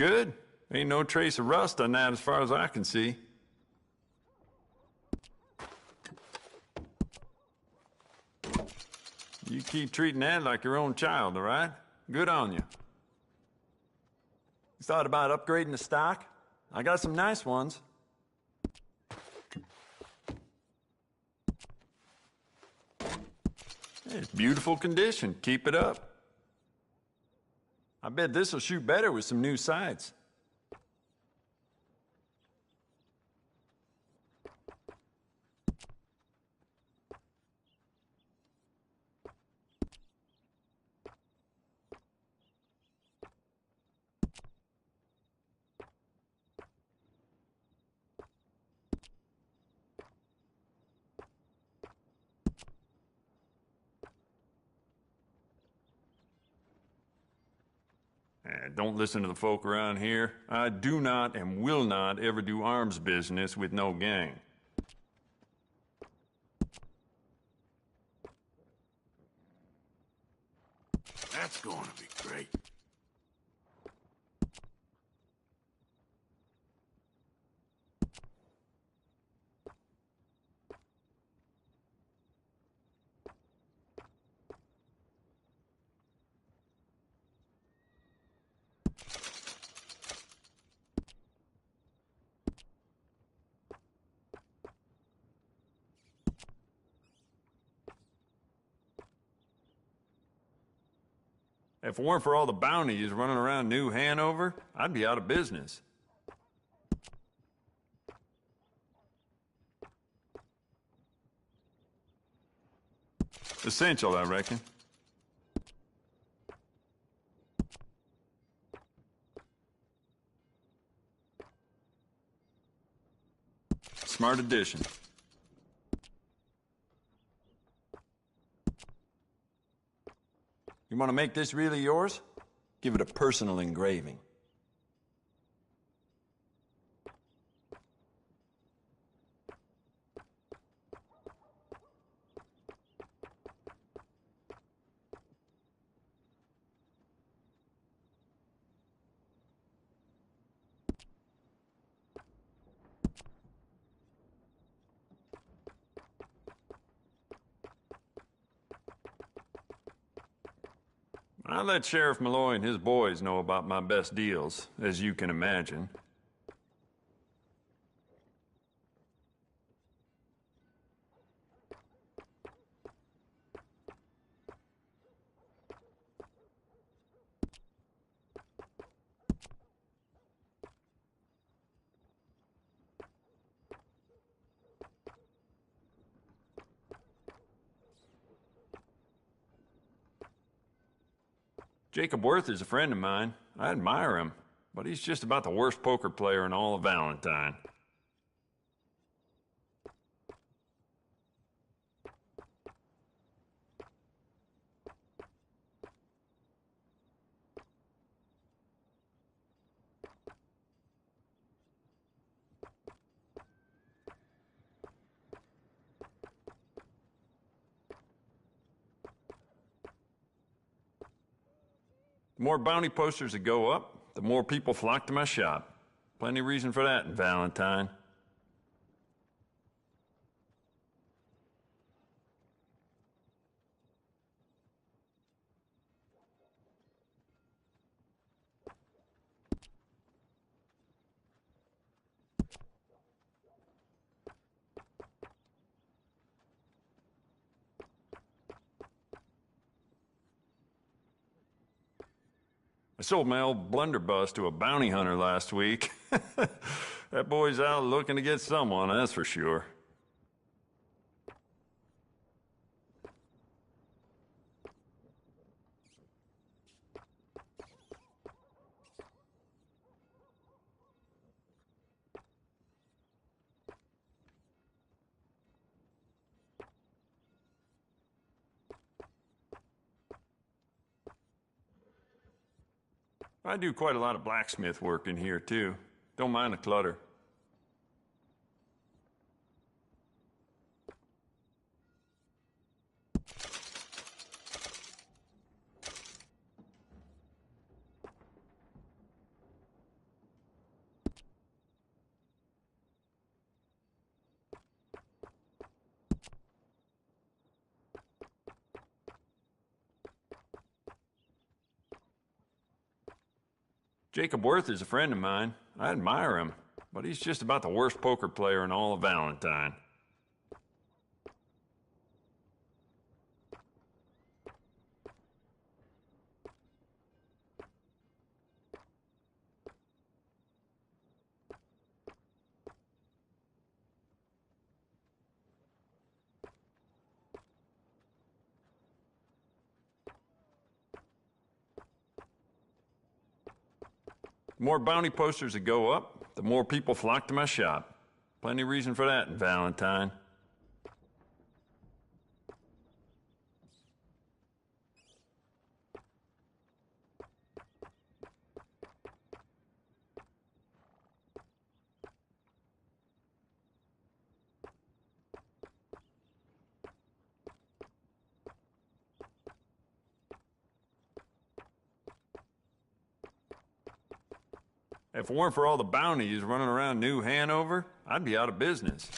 Good. Ain't no trace of rust on that as far as I can see. You keep treating that like your own child, all right? Good on you. You thought about upgrading the stock? I got some nice ones. It's beautiful condition. Keep it up. I bet this'll shoot better with some new sights. Don't listen to the folk around here. I do not and will not ever do arms business with no gang. That's going to be great. If it weren't for all the bounties running around New Hanover, I'd be out of business. Essential, I reckon. Smart addition. You want to make this really yours? Give it a personal engraving. I let Sheriff Malloy and his boys know about my best deals, as you can imagine. Jacob Worth is a friend of mine. I admire him, but he's just about the worst poker player in all of Valentine. The more bounty posters that go up, the more people flock to my shop. Plenty of reason for that in Valentine. I sold my old blunderbuss to a bounty hunter last week. That boy's out looking to get someone, that's for sure. I do quite a lot of blacksmith work in here, too. Don't mind the clutter. Jacob Worth is a friend of mine. I admire him, but he's just about the worst poker player in all of Valentine. The more bounty posters that go up, the more people flock to my shop. Plenty of reason for that in Valentine. If it weren't for all the bounties running around New Hanover, I'd be out of business.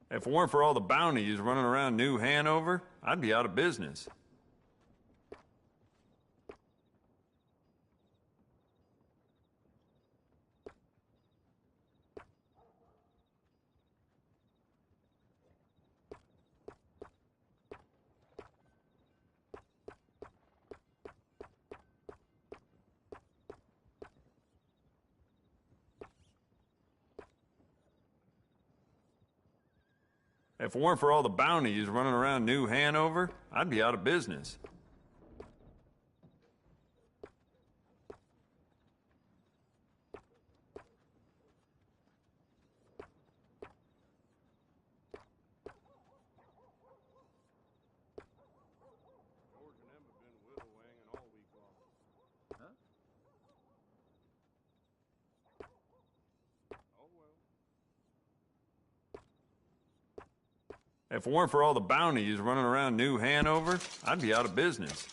If it weren't for all the bounties running around New Hanover, I'd be out of business. If it weren't for all the bounties running around New Hanover, I'd be out of business. If it weren't for all the bounties running around New Hanover, I'd be out of business.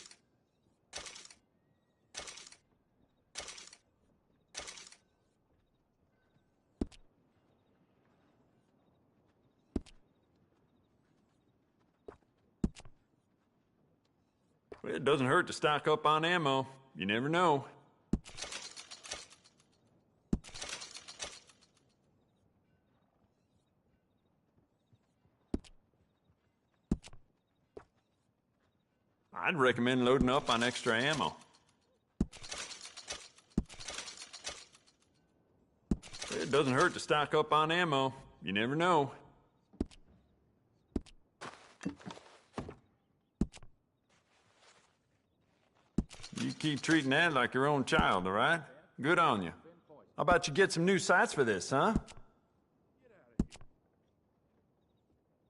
Well, it doesn't hurt to stock up on ammo. You never know. I'd recommend loading up on extra ammo. It doesn't hurt to stock up on ammo. You never know. You keep treating that like your own child, all right? Good on you. How about you get some new sights for this, huh?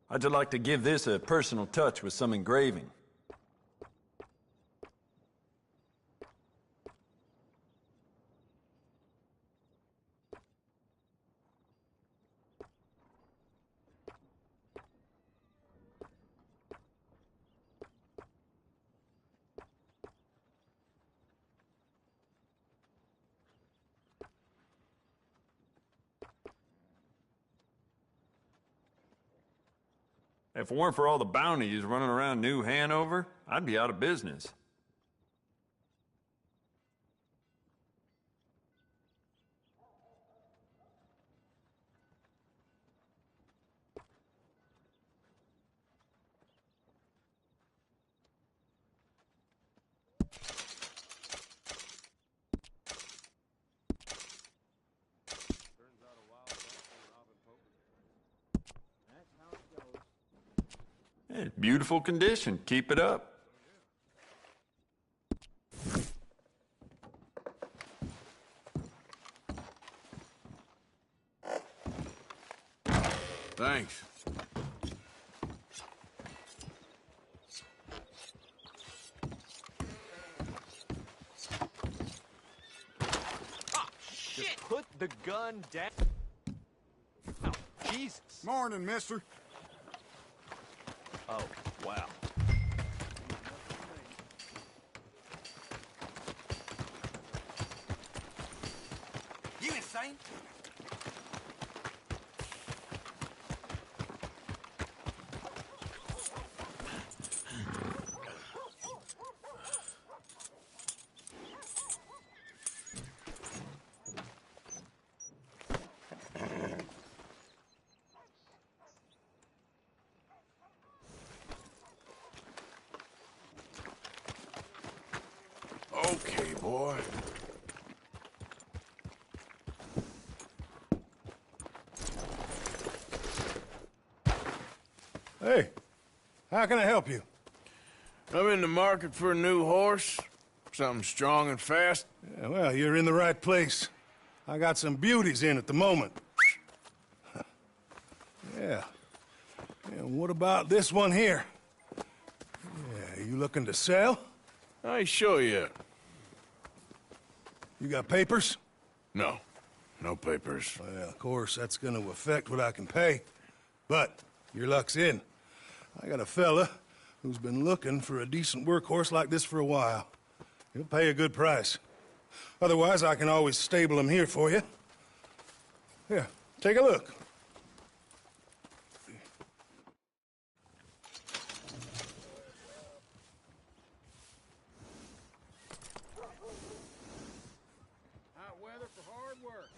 I'd just like to give this a personal touch with some engraving. If it weren't for all the bounties running around New Hanover, I'd be out of business. Hey, beautiful condition. Keep it up. Thanks. Just put the gun down. Oh, Jesus. Morning, mister. Oh, wow. You insane? Okay, boy. Hey, how can I help you? I'm in the market for a new horse. Something strong and fast. Yeah, well, you're in the right place. I got some beauties in at the moment. Yeah. And what about this one here? Yeah, you looking to sell? I ain't sure yet. You got papers? No. No papers. Well, of course, that's gonna affect what I can pay. But your luck's in. I got a fella who's been looking for a decent workhorse like this for a while. He'll pay a good price. Otherwise, I can always stable him here for you. Here, take a look. Hot weather for hard work.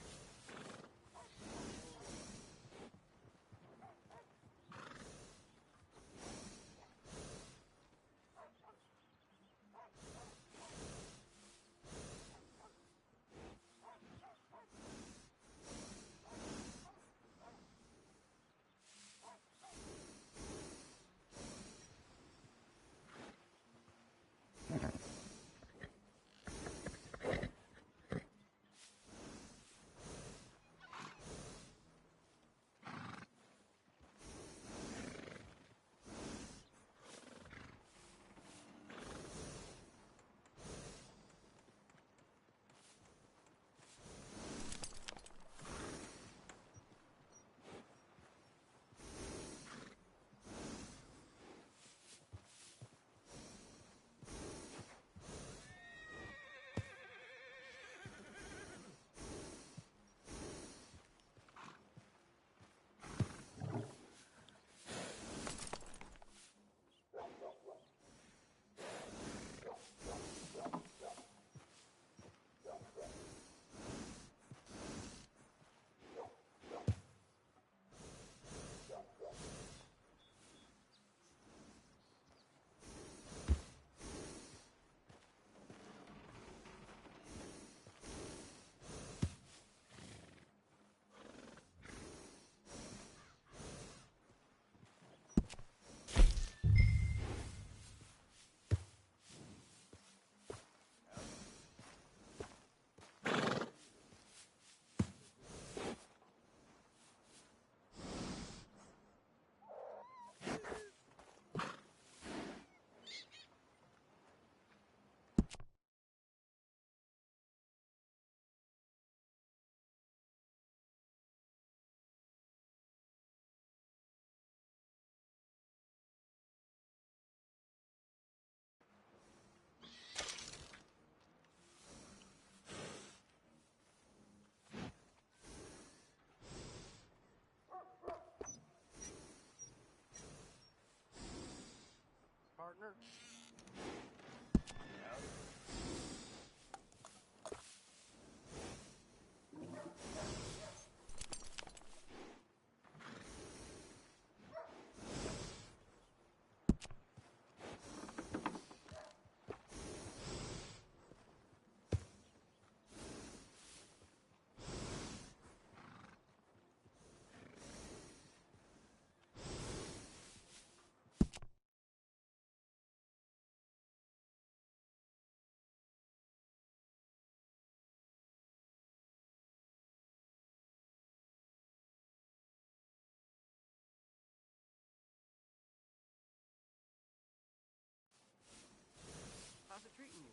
How's it treating you?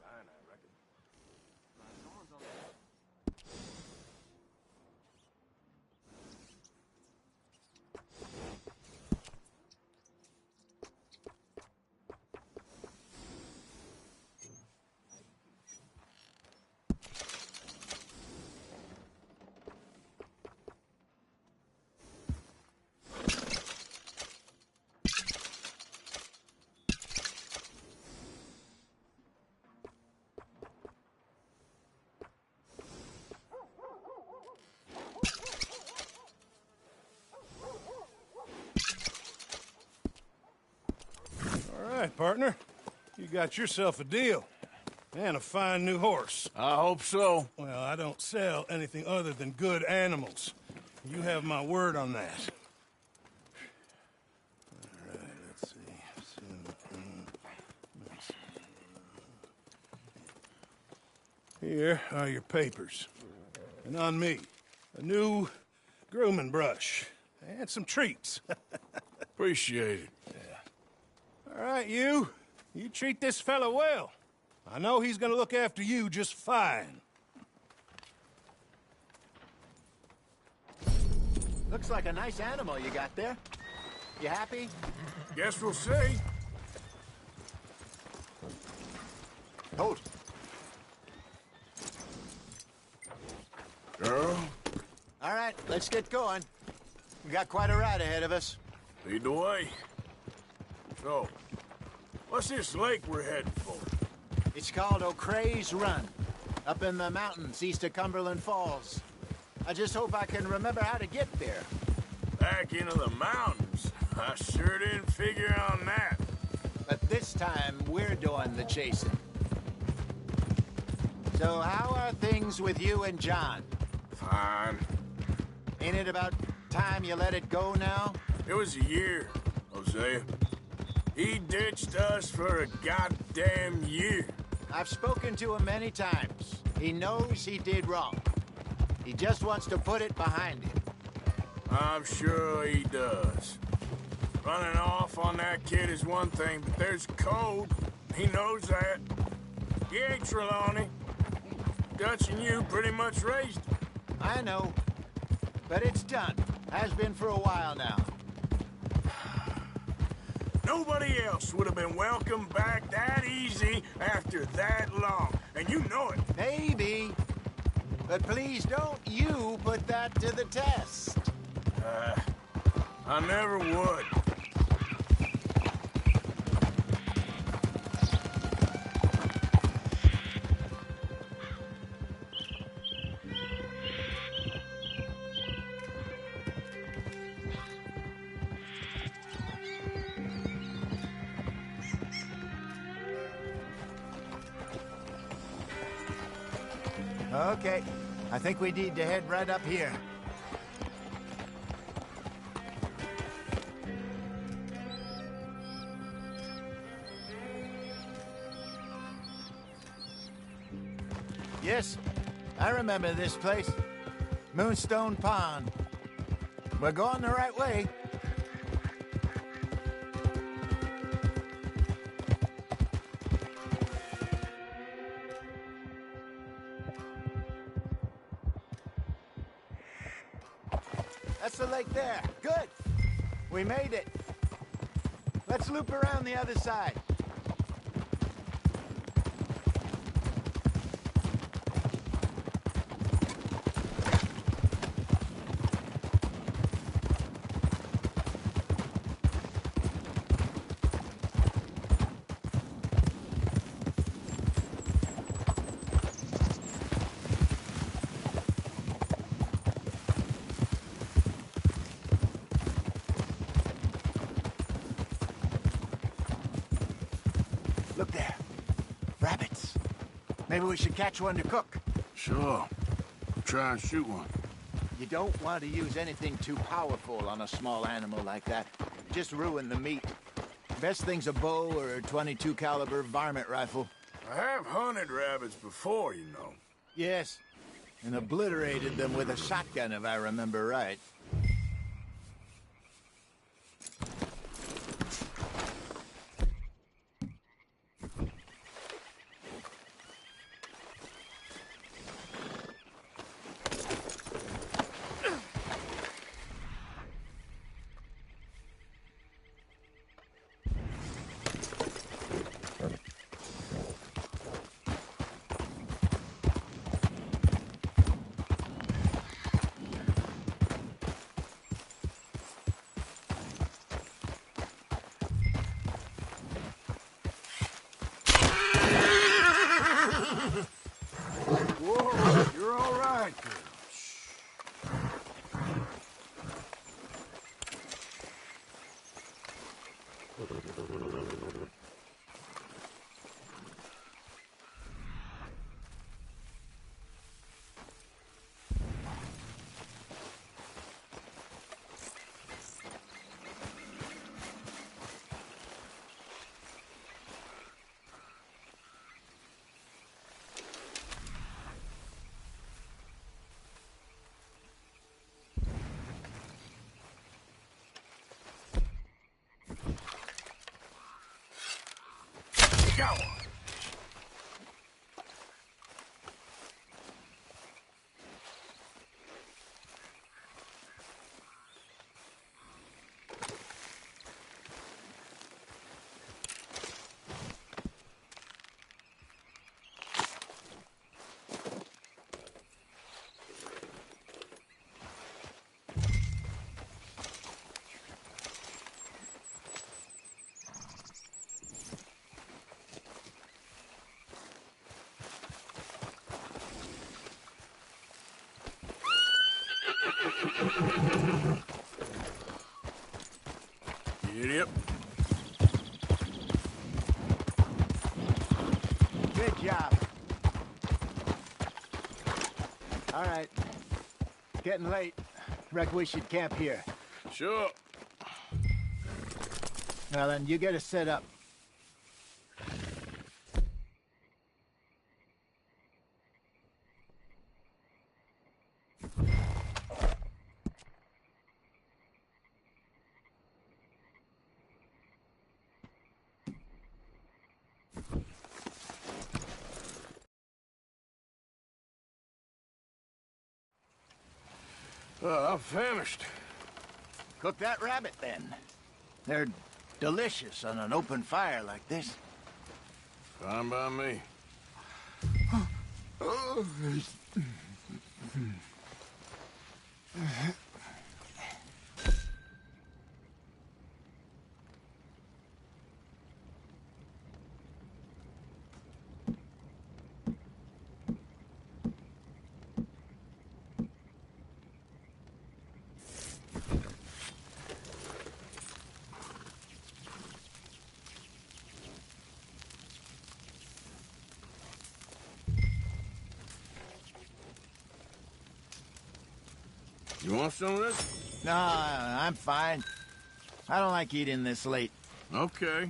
Fine, I reckon. Someone's on the... All right, partner. You got yourself a deal. And a fine new horse. I hope so. Well, I don't sell anything other than good animals. You have my word on that. All right, let's see. Here are your papers. And on me, a new grooming brush. And some treats. Appreciate it. All right, you. You treat this fella well. I know he's gonna look after you just fine. Looks like a nice animal you got there. You happy? Guess we'll see. Hold. Girl? All right, let's get going. We got quite a ride ahead of us. Lead the way. So, what's this lake we're heading for? It's called O'Creagh's Run, up in the mountains east of Cumberland Falls. I just hope I can remember how to get there. Back into the mountains? I sure didn't figure on that. But this time, we're doing the chasing. So how are things with you and John? Fine. Ain't it about time you let it go now? It was a year, Hosea. He ditched us for a goddamn year. I've spoken to him many times. He knows he did wrong. He just wants to put it behind him. I'm sure he does. Running off on that kid is one thing, but there's code. He knows that. He ain't Trelawney. Dutch and you pretty much raised him. I know. But it's done. Has been for a while now. Nobody else would have been welcomed back that easy after that long. And you know it. Maybe. But please don't you put that to the test. I never would. Okay. I think we need to head right up here. Yes, I remember this place. Moonstone Pond. We're going the right way. That's the lake there. Good. We made it. Let's loop around the other side. Maybe we should catch one to cook. Sure. Try and shoot one. You don't want to use anything too powerful on a small animal like that. Just ruin the meat. Best thing's a bow or a .22 caliber varmint rifle. I have hunted rabbits before, you know. Yes, and obliterated them with a shotgun, if I remember right. Whoa, you're all right, girl. Go! Yep. Good job. All right. Getting late. Reckon we should camp here. Sure. Well, then, you get us set up. I'm famished. Cook that rabbit, then. They're delicious on an open fire like this. Fine by me. You want some of this? No, I'm fine. I don't like eating this late. Okay.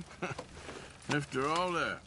After all that.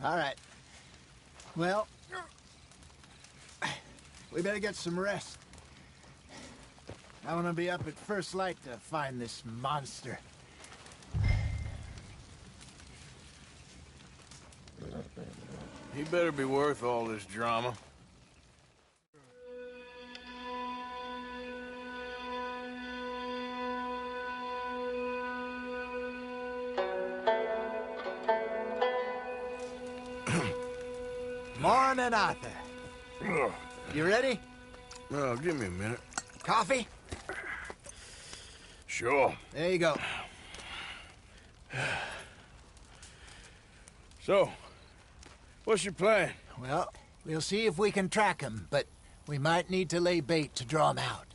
All right. Well, we better get some rest. I want to be up at first light to find this monster. He better be worth all this drama. Morning, Arthur. Ugh. You ready? Well, give me a minute. Coffee? Sure. There you go. So, what's your plan? Well, we'll see if we can track him, but we might need to lay bait to draw him out.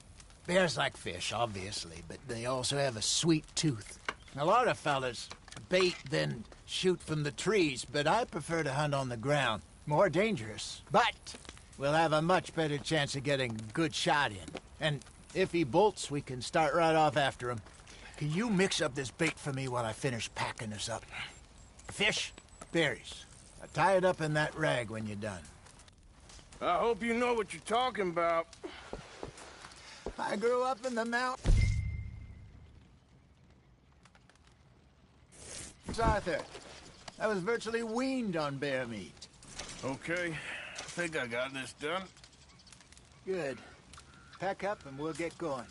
Bears like fish, obviously, but they also have a sweet tooth. A lot of fellas bait, then shoot from the trees, but I prefer to hunt on the ground. More dangerous, but we'll have a much better chance of getting a good shot in. And if he bolts, we can start right off after him. Can you mix up this bait for me while I finish packing this up? Fish, berries. Tie it up in that rag when you're done. I hope you know what you're talking about. I grew up in the mountains. Arthur, I was virtually weaned on bear meat. Okay, I think I got this done. Good. Pack up and we'll get going.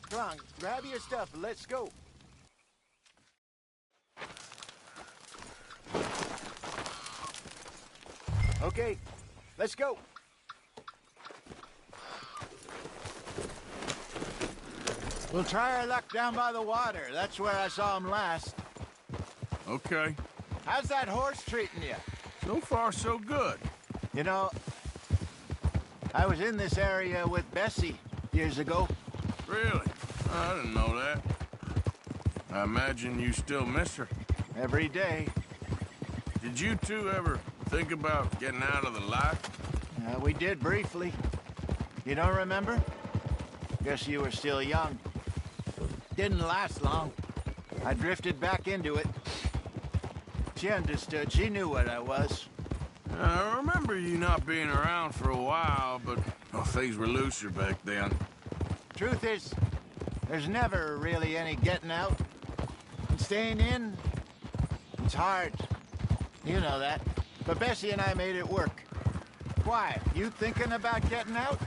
Come on, grab your stuff and let's go. Okay, let's go. We'll try our luck down by the water. That's where I saw him last. Okay. How's that horse treating you? So far, so good. You know, I was in this area with Bessie years ago. Really? I didn't know that. I imagine you still miss her. Every day. Did you two ever think about getting out of the life? We did briefly. You don't remember? Guess you were still young. Didn't last long. I drifted back into it. She understood. She knew what I was. I remember you not being around for a while, but things were looser back then. Truth is, there's never really any getting out. And staying in, it's hard. You know that. But Bessie and I made it work. Why? You thinking about getting out?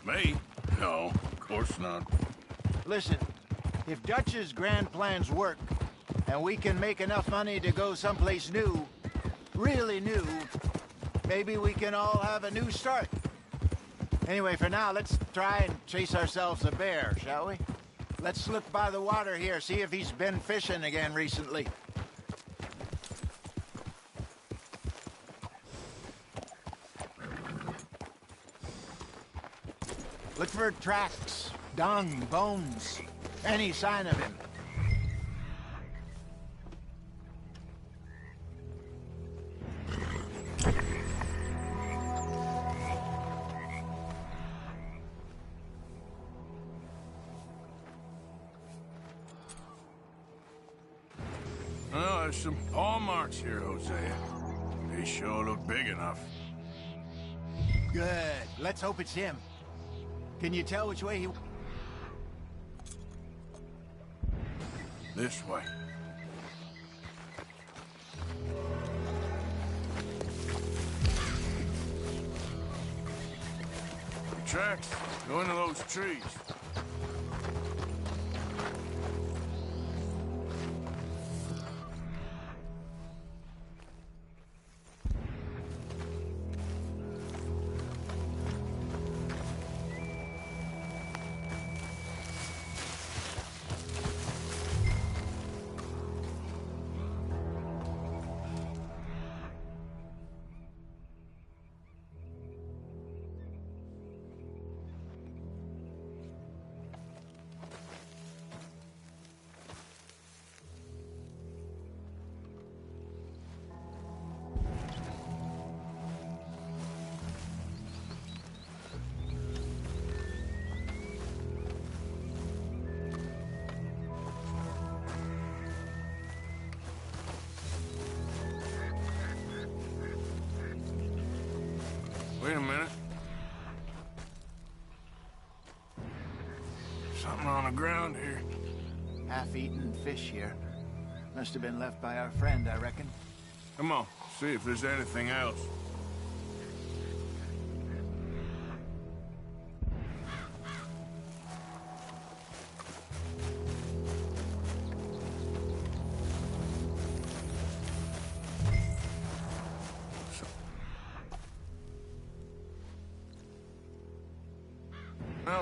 Me? No, of course not. Listen, if Dutch's grand plans work, and we can make enough money to go someplace new, really new, maybe we can all have a new start. Anyway, for now, let's try and chase ourselves a bear, shall we? Let's look by the water here, see if he's been fishing again recently. Look for tracks, dung, bones, any sign of him. Well, there's some paw marks here, Hosea. They sure look big enough. Good. Let's hope it's him. Can you tell which way he... This way. The tracks go into those trees. Wait a minute. Something on the ground here. Half-eaten fish here. Must have been left by our friend, I reckon. Come on, see if there's anything else.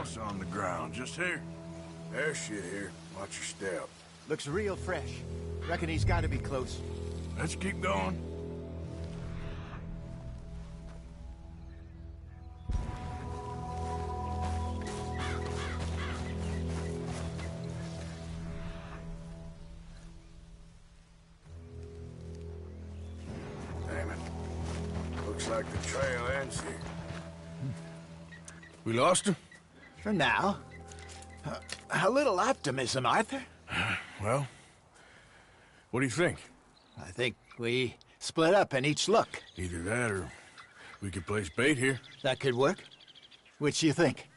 else on the ground, just here. There's shit here. Watch your step. Looks real fresh. Reckon he's got to be close. Let's keep going. Damn it. Looks like the trail ends here. We lost him? For now. A little optimism, Arthur. Well, what do you think? I think we split up and each look. Either that or we could place bait here. That could work. Which do you think?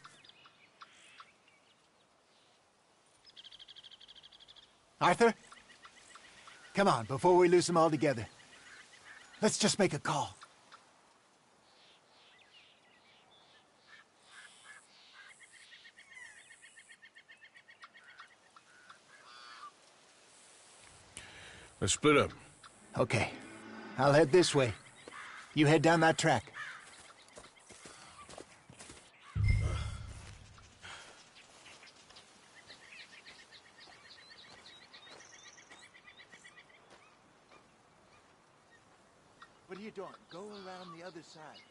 Arthur? Come on, before we lose them all together. Let's just make a call. Let's split up. Okay. I'll head this way. You head down that track. What are you doing? Go around the other side.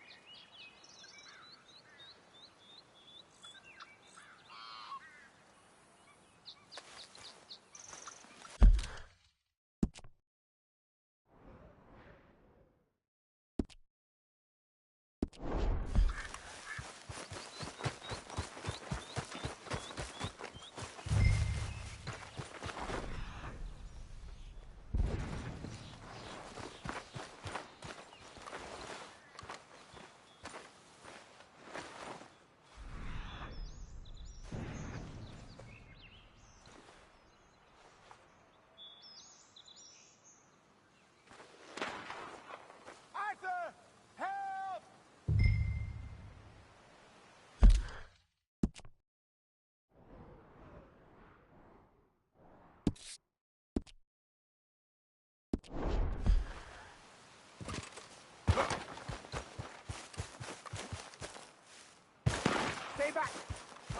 Stay back!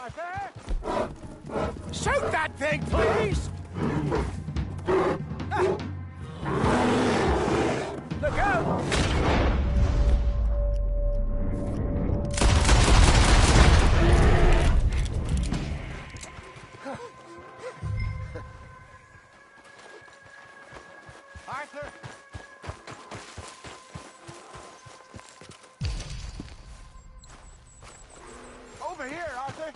Arthur! Shoot that thing, please! Look out! Arthur! Over here, Arthur!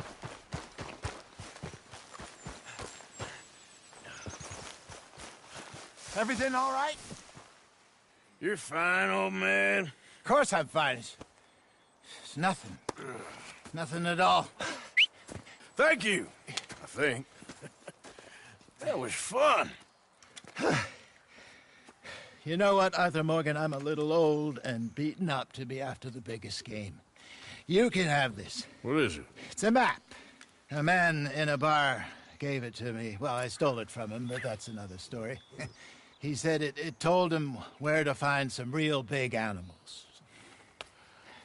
Everything all right? You're fine, old man. Of course I'm fine. It's nothing. Nothing at all. Thank you, I think. That was fun. You know what, Arthur Morgan? I'm a little old and beaten up to be after the biggest game. You can have this. What is it? It's a map. A man in a bar gave it to me. Well, I stole it from him, but that's another story. He said it told him where to find some real big animals.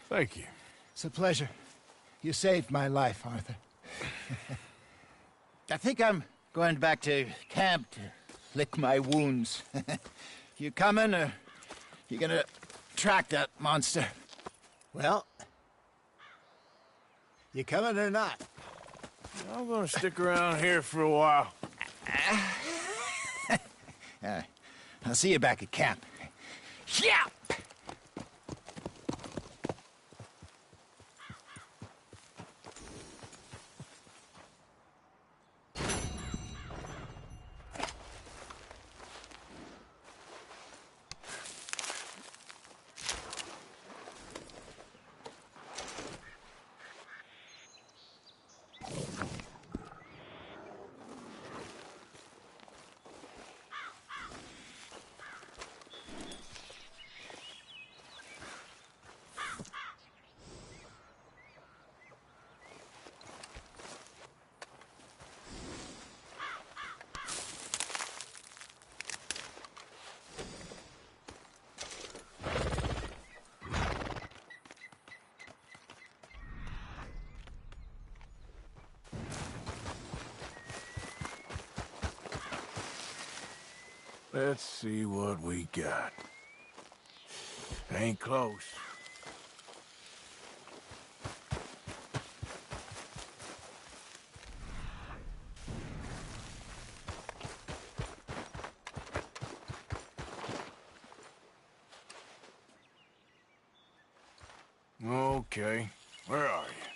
Thank you. It's a pleasure. You saved my life, Arthur. I think I'm going back to camp to lick my wounds. You coming, or you gonna track that monster? Well, you coming or not? I'm gonna stick around here for a while. I'll see you back at camp. Yeah! Let's see what we got. Ain't close. Okay, where are you?